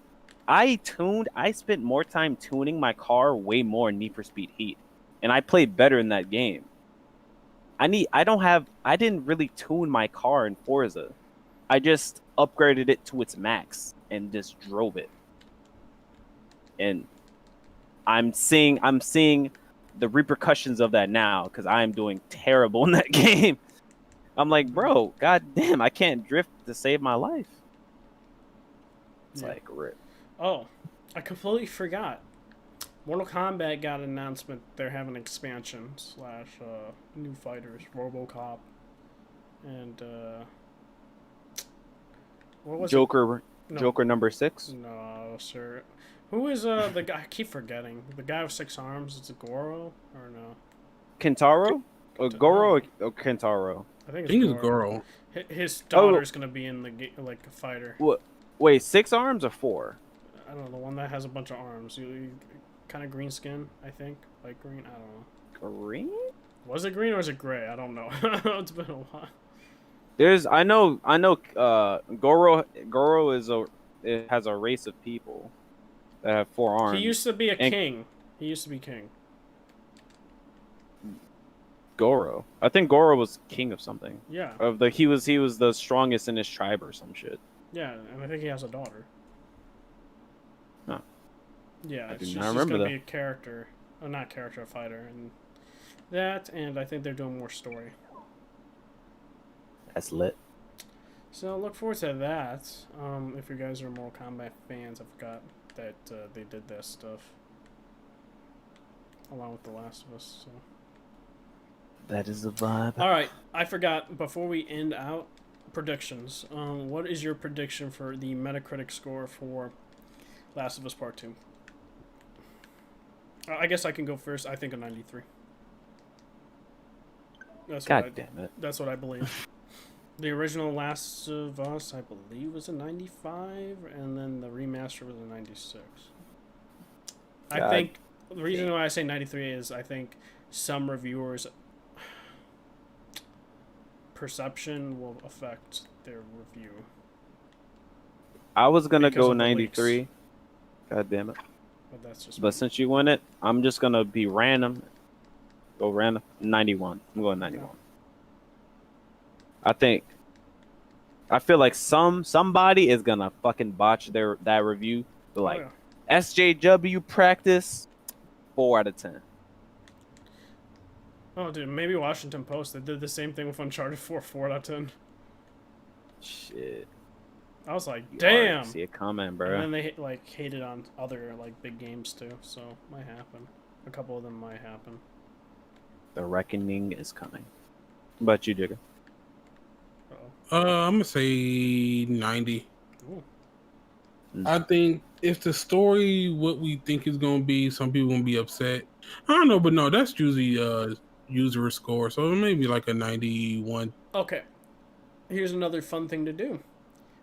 I spent more time tuning my car way more in Need for Speed Heat, and I played better in that game. I didn't really tune my car in Forza. I just upgraded it to its max and just drove it. And I'm seeing the repercussions of that now because I am doing terrible in that game. I'm like, bro, god damn, I can't drift to save my life. It's like rip. Oh, I completely forgot. Mortal Kombat got an announcement they're having expansion slash new fighters, RoboCop, and what was Joker it? No, Joker number 6. no, sir. Who is the guy? I keep forgetting. The guy with 6 arms. Is it Goro or no? Kentaro? Or No. Goro or Kentaro? I think I it's think it's Goro. Goro. His daughter's gonna be in the like a fighter. What? Wait, 6 arms or 4? I don't know, the one that has a bunch of arms. Kind of green skin, I think. Light green. I don't know. Green? Was it green or was it gray? I don't know. It's been a while. I know Goro it has a race of people that have 4 arms. He used to be a king. He used to be king. Goro. I think Goro was king of something. Yeah. He was the strongest in his tribe or some shit. Yeah, and I think he has a daughter. Huh. Yeah, I it's do just, not just remember gonna that. be a character, not character, a fighter, and that, and I think they're doing more story. That's lit. So look forward to that. If you guys are Mortal Kombat fans, I forgot that they did that stuff along with The Last of Us. So. That is the vibe. All right, I forgot before we end out predictions. What is your prediction for the Metacritic score for Last of Us Part 2? I guess I can go first. I think a 93. God damn it. That's what I believe. The original Last of Us, I believe, was a 95, and then the remaster was a 96. I think the reason why I say 93 is I think some reviewers' perception will affect their review. I was gonna Because go of the 93. leaks. God damn it. But that's just. But since you won it, I'm just gonna be random. Go random. 91. I'm going 91. Yeah. I feel like somebody is gonna fucking botch that review. But like SJW practice 4 out of 10. Oh, dude, maybe Washington Post. They did the same thing with Uncharted 4 out of 10. Shit. I was like, You damn. already see it coming, bro. And then they hated on other big games too, so might happen. A couple of them might happen. The reckoning is coming. What about you, Jigga? I'm gonna say 90. Ooh. I think if the story what we think is gonna be, some people gonna be upset. I don't know, but no, that's usually user score, so maybe like a 91. Okay. Here's another fun thing to do.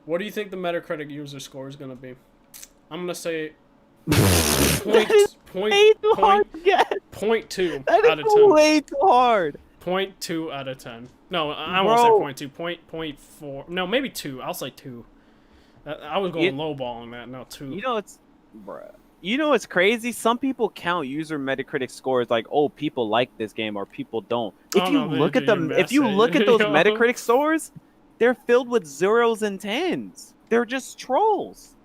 What do you think the Metacritic user score is gonna be? I'm gonna say point 2 out of 10. Way too hard. 0.2 out of 10. No, I won't say 0.2. 0.4. No, maybe 2. I'll say 2. I was going lowballing that. No, 2. You know what's crazy? Some people count user Metacritic scores like, oh, people like this game or people don't. If you look at those Metacritic scores, they're filled with 0s and 10s. They're just trolls.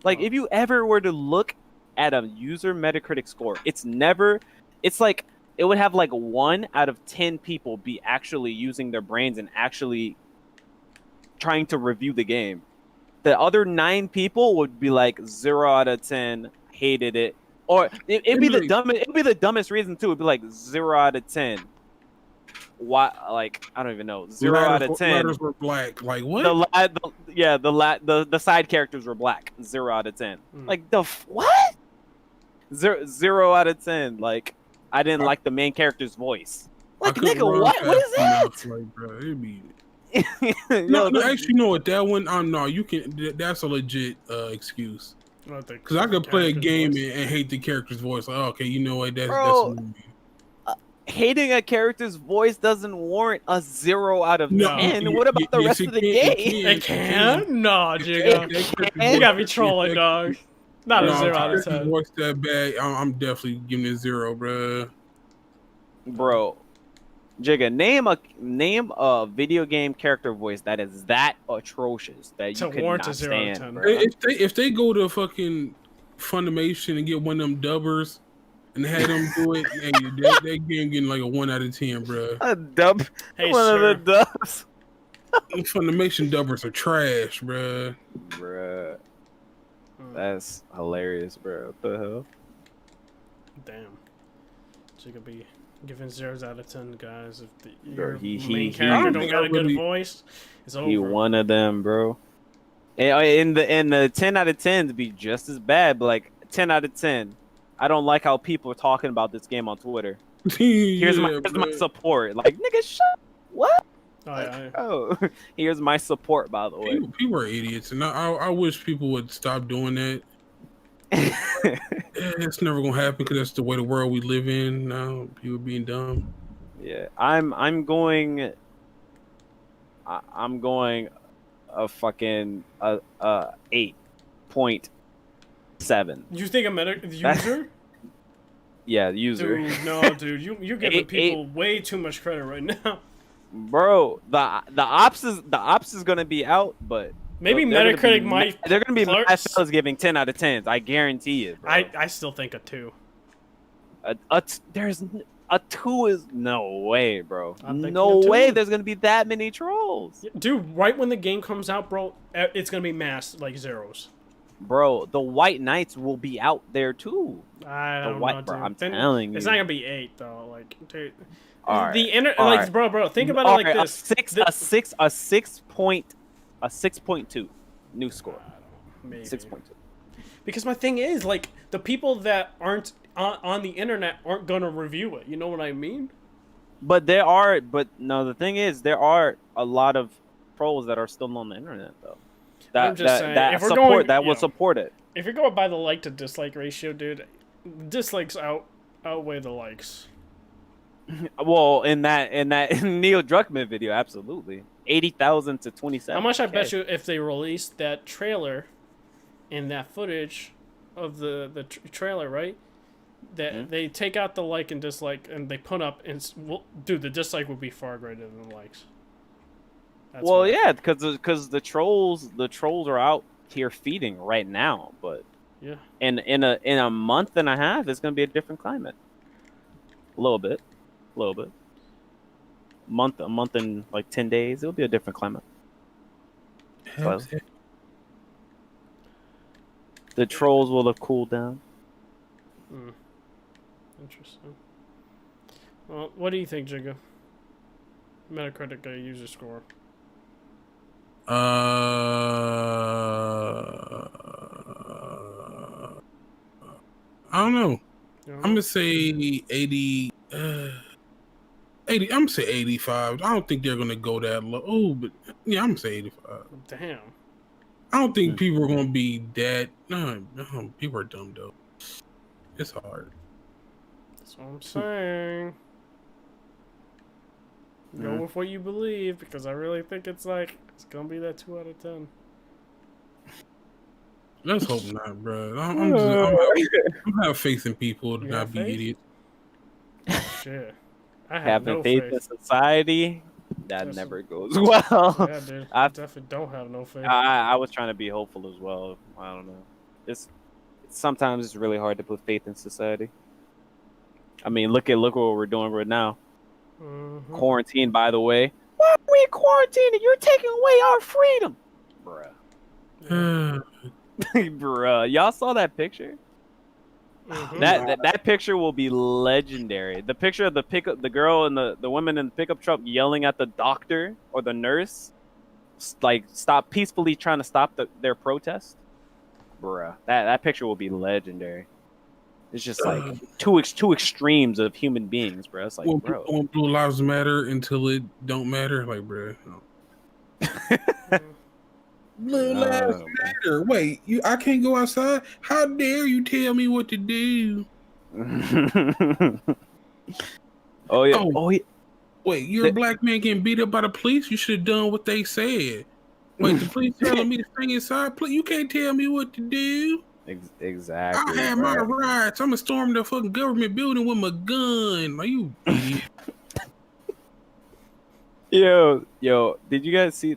Like, if you ever were to look at a user Metacritic score, it's like it would have like 1 out of 10 people be actually using their brains and actually trying to review the game. The other 9 people would be like 0 out of 10, hated it, or it'd be the dumbest. It'd be the dumbest reason too. It'd be like 0 out of 10. Why? Like I don't even know. 0 out of 10. Ladders were black. Like what? The side characters were black. 0 out of 10. Like what? 0 out of 10. Like I didn't like the main character's voice. Like nigga, what? What is that? Like, bro, it'd be... no, actually, you know what? That one, no, you can. That's a legit excuse. Because I could play a game and hate the character's voice. Like, okay, you know what? That's a movie. Hating a character's voice doesn't warrant a 0 out of 10. What about the rest of the game? It can? No, Jigga. You gotta be trolling, dog. Not a 0 out of 10. Voice that bad? I'm definitely giving it 0, bro. Bro, Jigga, name a video game character voice that is that atrocious that you could not stand. Bro. If they go to fucking Funimation and get one of them dubbers and have them do it, and that game getting like a 1 out of 10, bro. A dub, hey, one of the dubs. Funimation dubbers are trash, bro. Bruh. That's hilarious, bro. What the hell? Damn. So you could be giving 0s out of 10, guys. If your main character don't got a good voice, it's over. He one of them, bro. And the 10 out of 10s be just as bad, but like 10 out of 10. I don't like how people are talking about this game on Twitter. Here's my support. Like, nigga, shut. What? Here's my support, by the way. People are idiots, and I wish people would stop doing that. It's never gonna happen because that's the way the world we live in now. People being dumb. Yeah, I'm going a fucking 8.7. You think a user? Yeah, the user. Dude, no, dude, you're giving people way too much credit right now. Bro, the ops is gonna be out, but maybe Metacritic might. They're gonna be mad fellas giving 10 out of 10s. I guarantee it. Bro. I still think a 2. There's a 2 is no way, bro. No way. There's gonna be that many trolls, dude. Right when the game comes out, bro, it's gonna be mass like 0s. Bro, the White Knights will be out there too. I don't know, dude. I'm telling you, it's not gonna be 8 though. Like, dude. All right. Like, bro, think about it like this. A 6.2 new score. Maybe 6.2. Because my thing is, like, the people that aren't on the internet aren't gonna review it. You know what I mean? But the thing is, there are a lot of trolls that are still on the internet though. I'm just saying, that if we're support going, that will support it. If you're going by the like to dislike ratio, dude, dislikes outweigh the likes. Well, in that Neil Druckmann video, absolutely, 80,000 to 27. How much I bet you if they released that trailer and that footage of the trailer, right? That they take out the like and dislike and they put up dude, the dislike would be far greater than the likes. Yeah, because the trolls are out here feeding right now, but yeah, in a month and a half, it's gonna be a different climate. A little bit. A month and like 10 days, it'll be a different climate. So, the trolls will have cooled down. Interesting. Well, what do you think, Jigga? Metacritic user score. I don't know. I'm gonna say 80. 80. I'm gonna say 85. I don't think they're gonna go that low. Oh, but yeah, I'm gonna say 85. Damn. I don't think people are gonna be that. No, people are dumb though. It's hard. That's what I'm saying. Go with what you believe, because I really think it's gonna be that 2 out of 10. Let's hope not, bro. I'm have faith in people to not be idiots. Shit. I have having no faith in society, that never goes well. Yeah, dude. I definitely don't have no faith. I was trying to be hopeful as well. I don't know. Sometimes it's really hard to put faith in society. I mean, look what we're doing right now. Quarantine, by the way. Why are we quarantining? You're taking away our freedom, bruh. Bruh, y'all saw that picture? That picture will be legendary. The picture of the girl and the woman in the pickup truck yelling at the doctor or the nurse, like stop peacefully trying to stop their protest. Bruh, that picture will be legendary. It's just like two extremes of human beings, bro. It's like, bro, when Blue Lives Matter until it don't matter, like, bro. No. Blue Lives Matter. Wait, I can't go outside? How dare you tell me what to do? Oh yeah. Wait, you're a black man getting beat up by the police? You should have done what they said. Wait, the police telling me to stay inside? You can't tell me what to do. Exactly. I have my rights. I'm gonna storm the fucking government building with my gun. Are you idiot? Yo, did you guys see?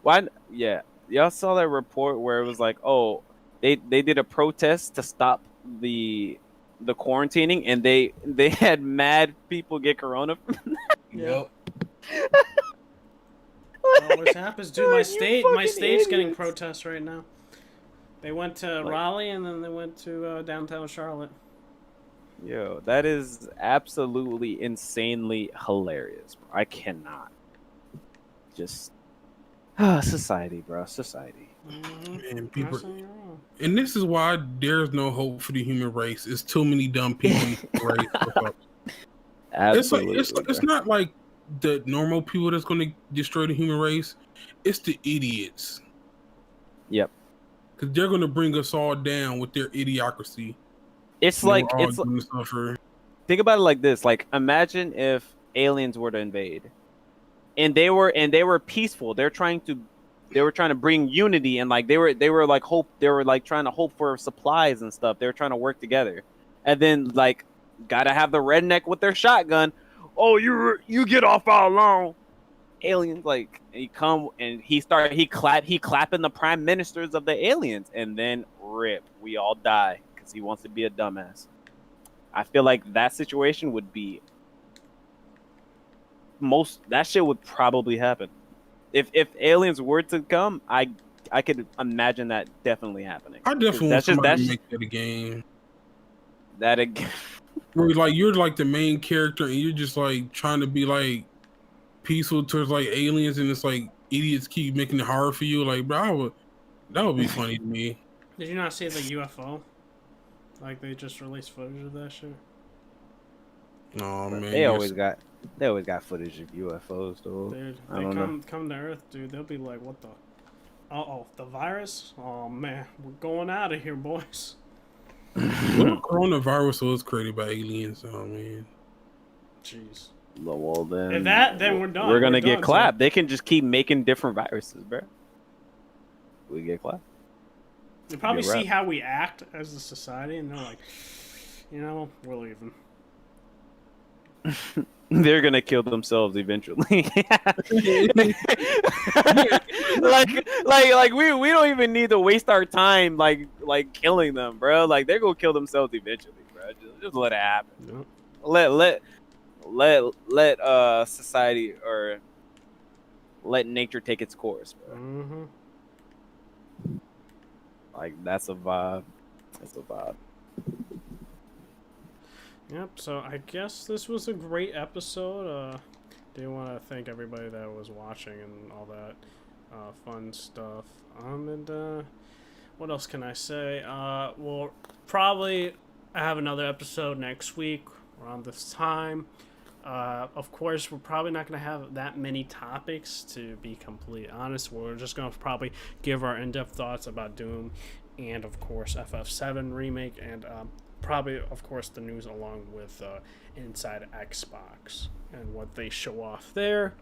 Why? Yeah, y'all saw that report where it was like, oh, they did a protest to stop the quarantining, and they had mad people get corona from that. Yep. What happens, dude? My state's idiots. getting protests right now. They went to Raleigh and then they went to downtown Charlotte. Yo, that is absolutely insanely hilarious. Bro. I cannot. Just society, bro. Society. And people, and this is why there's no hope for the human race. It's too many dumb people in the race. Absolutely. It's not like the normal people that's going to destroy the human race. It's the idiots. Yep. Because they're going to bring us all down with their idiocracy. It's like think about it like this. Like, imagine if aliens were to invade, and they were peaceful. They were trying to bring unity, and like they were trying to hope for supplies and stuff. They were trying to work together, and then like gotta have the redneck with their shotgun. Oh, you get off our lawn. Aliens, like, he come and he clapping the prime ministers of the aliens, and then rip, we all die because he wants to be a dumbass. I feel like that situation would be that shit would probably happen if aliens were to come. I could imagine that definitely happening. I definitely want somebody to make that a game. That again. Where like you're like the main character and you're just like trying to be like peaceful towards like aliens, and it's like idiots keep making it hard for you. Like, bro, that would be funny to me. Did you not see the UFO? Like, they just released footage of that shit. Oh man, they always got footage of UFOs though. Dude, they come to Earth, dude. They'll be like, what the? Oh, the virus? Oh man, we're going out of here, boys. Coronavirus was created by aliens. Oh man, jeez. Well then, then we're done. We're gonna get clapped. So. They can just keep making different viruses, bro. We get clapped. They probably see how we act as a society, and they're like, we're leaving. They're gonna kill themselves eventually. like we don't even need to waste our time like killing them, bro. Like, they're gonna kill themselves eventually, bro. Just let it happen. Yep. Let society or let nature take its course, bro. Mm-hmm. Like, that's a vibe. Yep, so I guess this was a great episode. Do want to thank everybody that was watching and all that fun stuff. And what else can I say? We'll probably have another episode next week around this time. Of course, we're probably not going to have that many topics, to be completely honest. We're just going to probably give our in-depth thoughts about Doom and, of course, FF7 Remake, and probably, of course, the news along with Inside Xbox and what they show off there,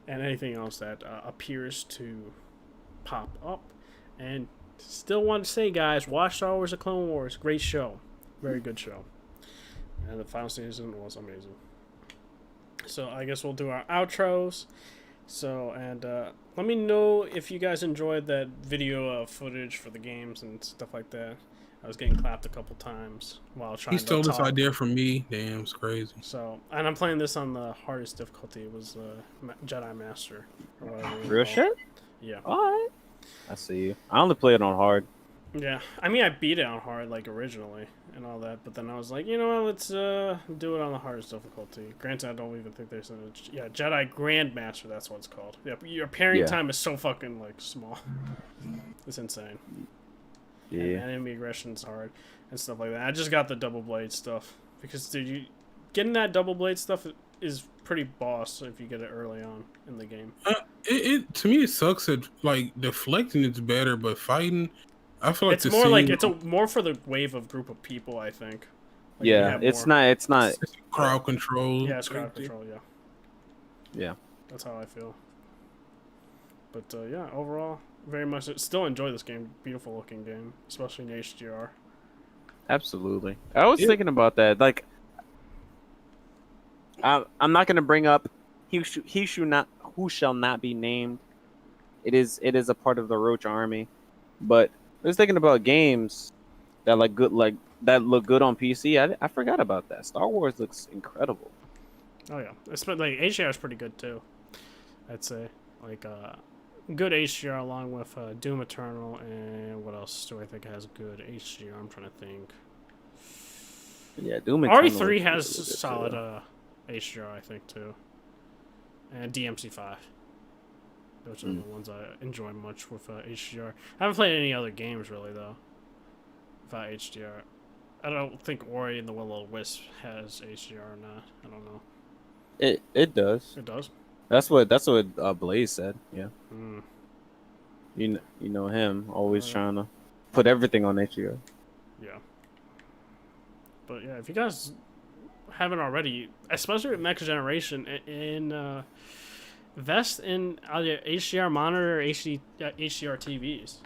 and anything else that appears to pop up. And still want to say, guys, watch Star Wars: The Clone Wars. Great show. Very good show. And the final season was amazing. So I guess we'll do our outros. So, and let me know if you guys enjoyed that video footage for the games and stuff like that. I was getting clapped a couple times while trying to talk. He stole this idea from me. Damn, it's crazy. So, and I'm playing this on the hardest difficulty. It was Jedi Master or whatever. Real shit? Yeah. All right. I see you. I only play it on hard. Yeah, I mean, I beat it on hard like originally and all that, but then I was like, you know what, let's do it on the hardest difficulty. Granted, I don't even think there's Jedi Grandmaster. That's what it's called. Yeah, your pairing Yeah. time is so fucking like small. It's insane. Yeah. And enemy aggression's hard and stuff like that. I just got the double blade stuff because dude, getting that double blade stuff is pretty boss if you get it early on in the game. It to me it sucks that like deflecting it's better, but fighting, I feel like It's the more like scene, it's more for the wave of group of people. I think. Like you Yeah, have it's more. not. It's not. crowd control. Yeah, it's crowd control. Yeah, Yeah. that's how I feel. But yeah, overall, very much still enjoy this game. Beautiful looking game, especially in HDR. Absolutely. I was Yeah. thinking about that. Like, I'm not gonna bring up he should not who shall not be named. It is a part of the Roach Army, but I was thinking about games that that look good on PC. I forgot about that. Star Wars looks incredible. Oh yeah, it's like HDR is pretty good too. I'd say like good HDR along with Doom Eternal and what else do I think has good HDR? I'm trying to think. Yeah, Doom. RE3 has really good, solid too. HDR I think too, and DMC5. Those are the ones I enjoy much with HDR. I haven't played any other games really though. Without HDR, I don't think Ori and the Will-O-Wisp has HDR or not. I don't know. It does. It does. That's what Blaze said. Yeah. Mm. You know him always trying to put everything on HDR. Yeah. But yeah, if you guys haven't already, especially with next generation, invest in either HDR monitor or HDR TVs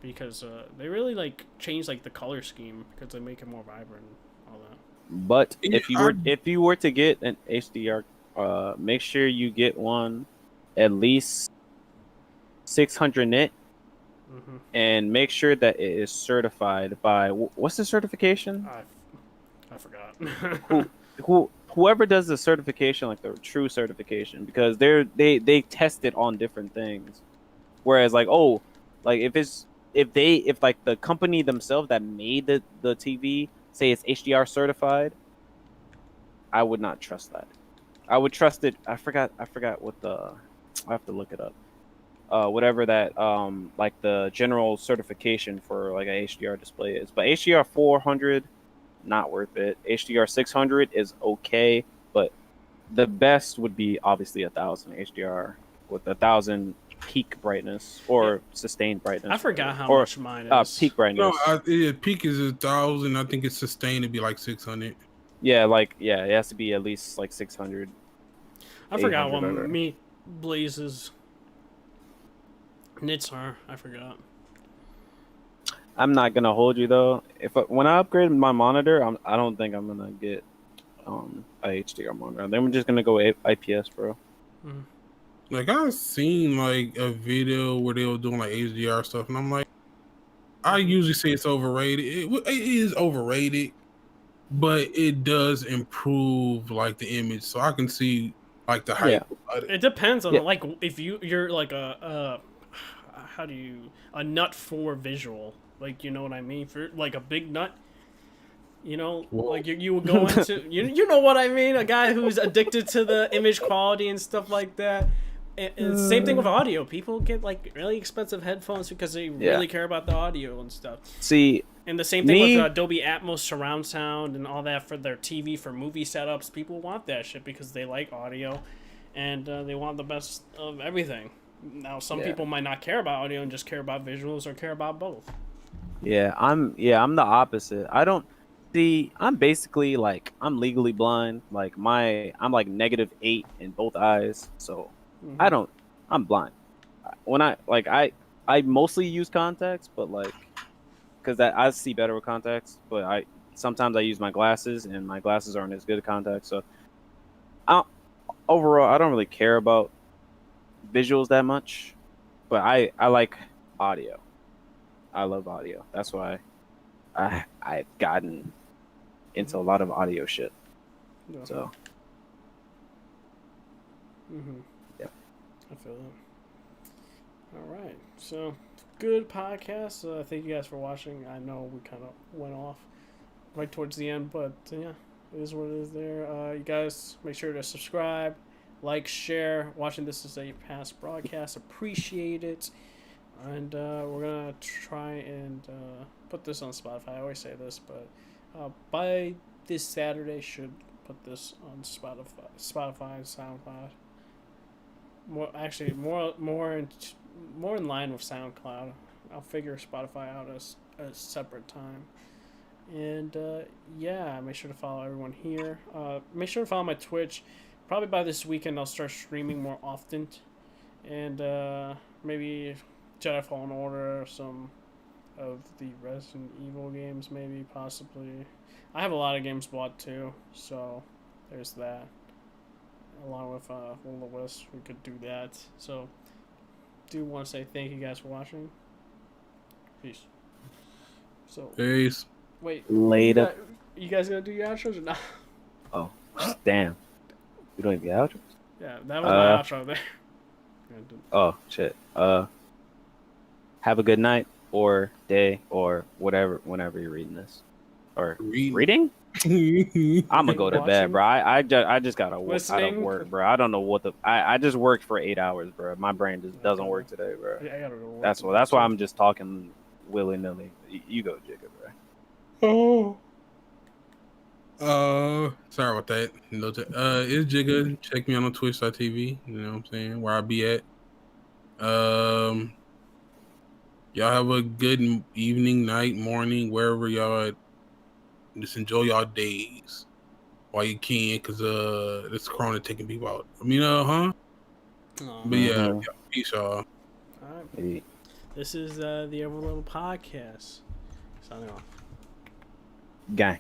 because they really like change like the color scheme because they make it more vibrant and all that. But if you were to get an HDR, make sure you get one at least 600 nit, and make sure that it is certified by what's the certification? I forgot. Whoever does the certification, like the true certification, because they test it on different things. Whereas like like if like the company themselves that made the TV say it's HDR certified, I would not trust that. I would trust it. I forgot what I have to look it up. Whatever that like the general certification for like a HDR display is. But HDR 400, not worth it. HDR 600 is okay, but the best would be obviously 1000 HDR with 1000 peak brightness or sustained brightness. I forgot how much mine is. Peak brightness. No, peak is 1000. I think it's sustained to be like 600. Yeah, it has to be at least like 600. I forgot what me Blaze's nits are. I forgot. I'm not gonna hold you though. When I upgrade my monitor, I don't think I'm gonna get a HDR monitor. Then we're just gonna go IPS, bro. Like I've seen like a video where they were doing like HDR stuff, and I'm like, I usually say it's overrated. It is overrated, but it does improve like the image, so I can see like the hype. Yeah. It depends on like if you're like a nut for visual, like you know what I mean, for like a big nut. You know, like you would go into you know what I mean, a guy who's addicted to the image quality and stuff like that. And same thing with audio. People get like really expensive headphones because they really care about the audio and stuff. See, and the same thing with Dolby Atmos surround sound and all that for their TV for movie setups. People want that shit because they like audio, and they want the best of everything. Now, some people might not care about audio and just care about visuals or care about both. Yeah, I'm the opposite. I don't see. I'm basically like I'm legally blind. Like I'm like -8 in both eyes, so. I'm blind. When I mostly use contacts, but like, cause I see better with contacts. But sometimes I use my glasses, and my glasses aren't as good at contacts. So, overall, I don't really care about visuals that much. But I like audio. I love audio. That's why I've gotten into a lot of audio shit. So. I feel that. All right, so good podcast. Thank you guys for watching. I know we kind of went off right towards the end, but yeah, it is what it is there. You guys make sure to subscribe, like, share. Watching this is a past broadcast. Appreciate it. And we're going to try and put this on Spotify. I always say this, but by this Saturday, should put this on Spotify and SoundCloud. More in line with SoundCloud. I'll figure Spotify out as a separate time. And yeah, make sure to follow everyone here. Make sure to follow my Twitch. Probably by this weekend I'll start streaming more often. And maybe Jedi Fallen Order, some of the Resident Evil games, maybe, possibly. I have a lot of games bought too, so there's that. Along with Will-O-Wisp, we could do that. So, do want to say thank you guys for watching. Peace. So, Peace. wait. Later. You guys gonna do your outros or not? Oh, damn. You don't even get outros? Yeah, that was my outro there. Oh, shit. Have a good night or day or whatever, whenever you're reading this. Or reading? I'm gonna go to bed, bro. I just gotta work, bro. I don't know what I just worked for 8 hours, bro. My brain just doesn't work today, bro. Yeah, I gotta go to work. That's why I'm just talking willy nilly. You go, Jacob, bro. Sorry about that. It's Jigga. Check me out on Twitch.tv. You know what I'm saying? Where I be at. Y'all have a good evening, night, morning, wherever y'all at. Just enjoy y'all days while you can, cause this corona taking people out. I mean, But yeah, peace, y'all. All right. This is the Overleveled podcast. Signing off. Gang.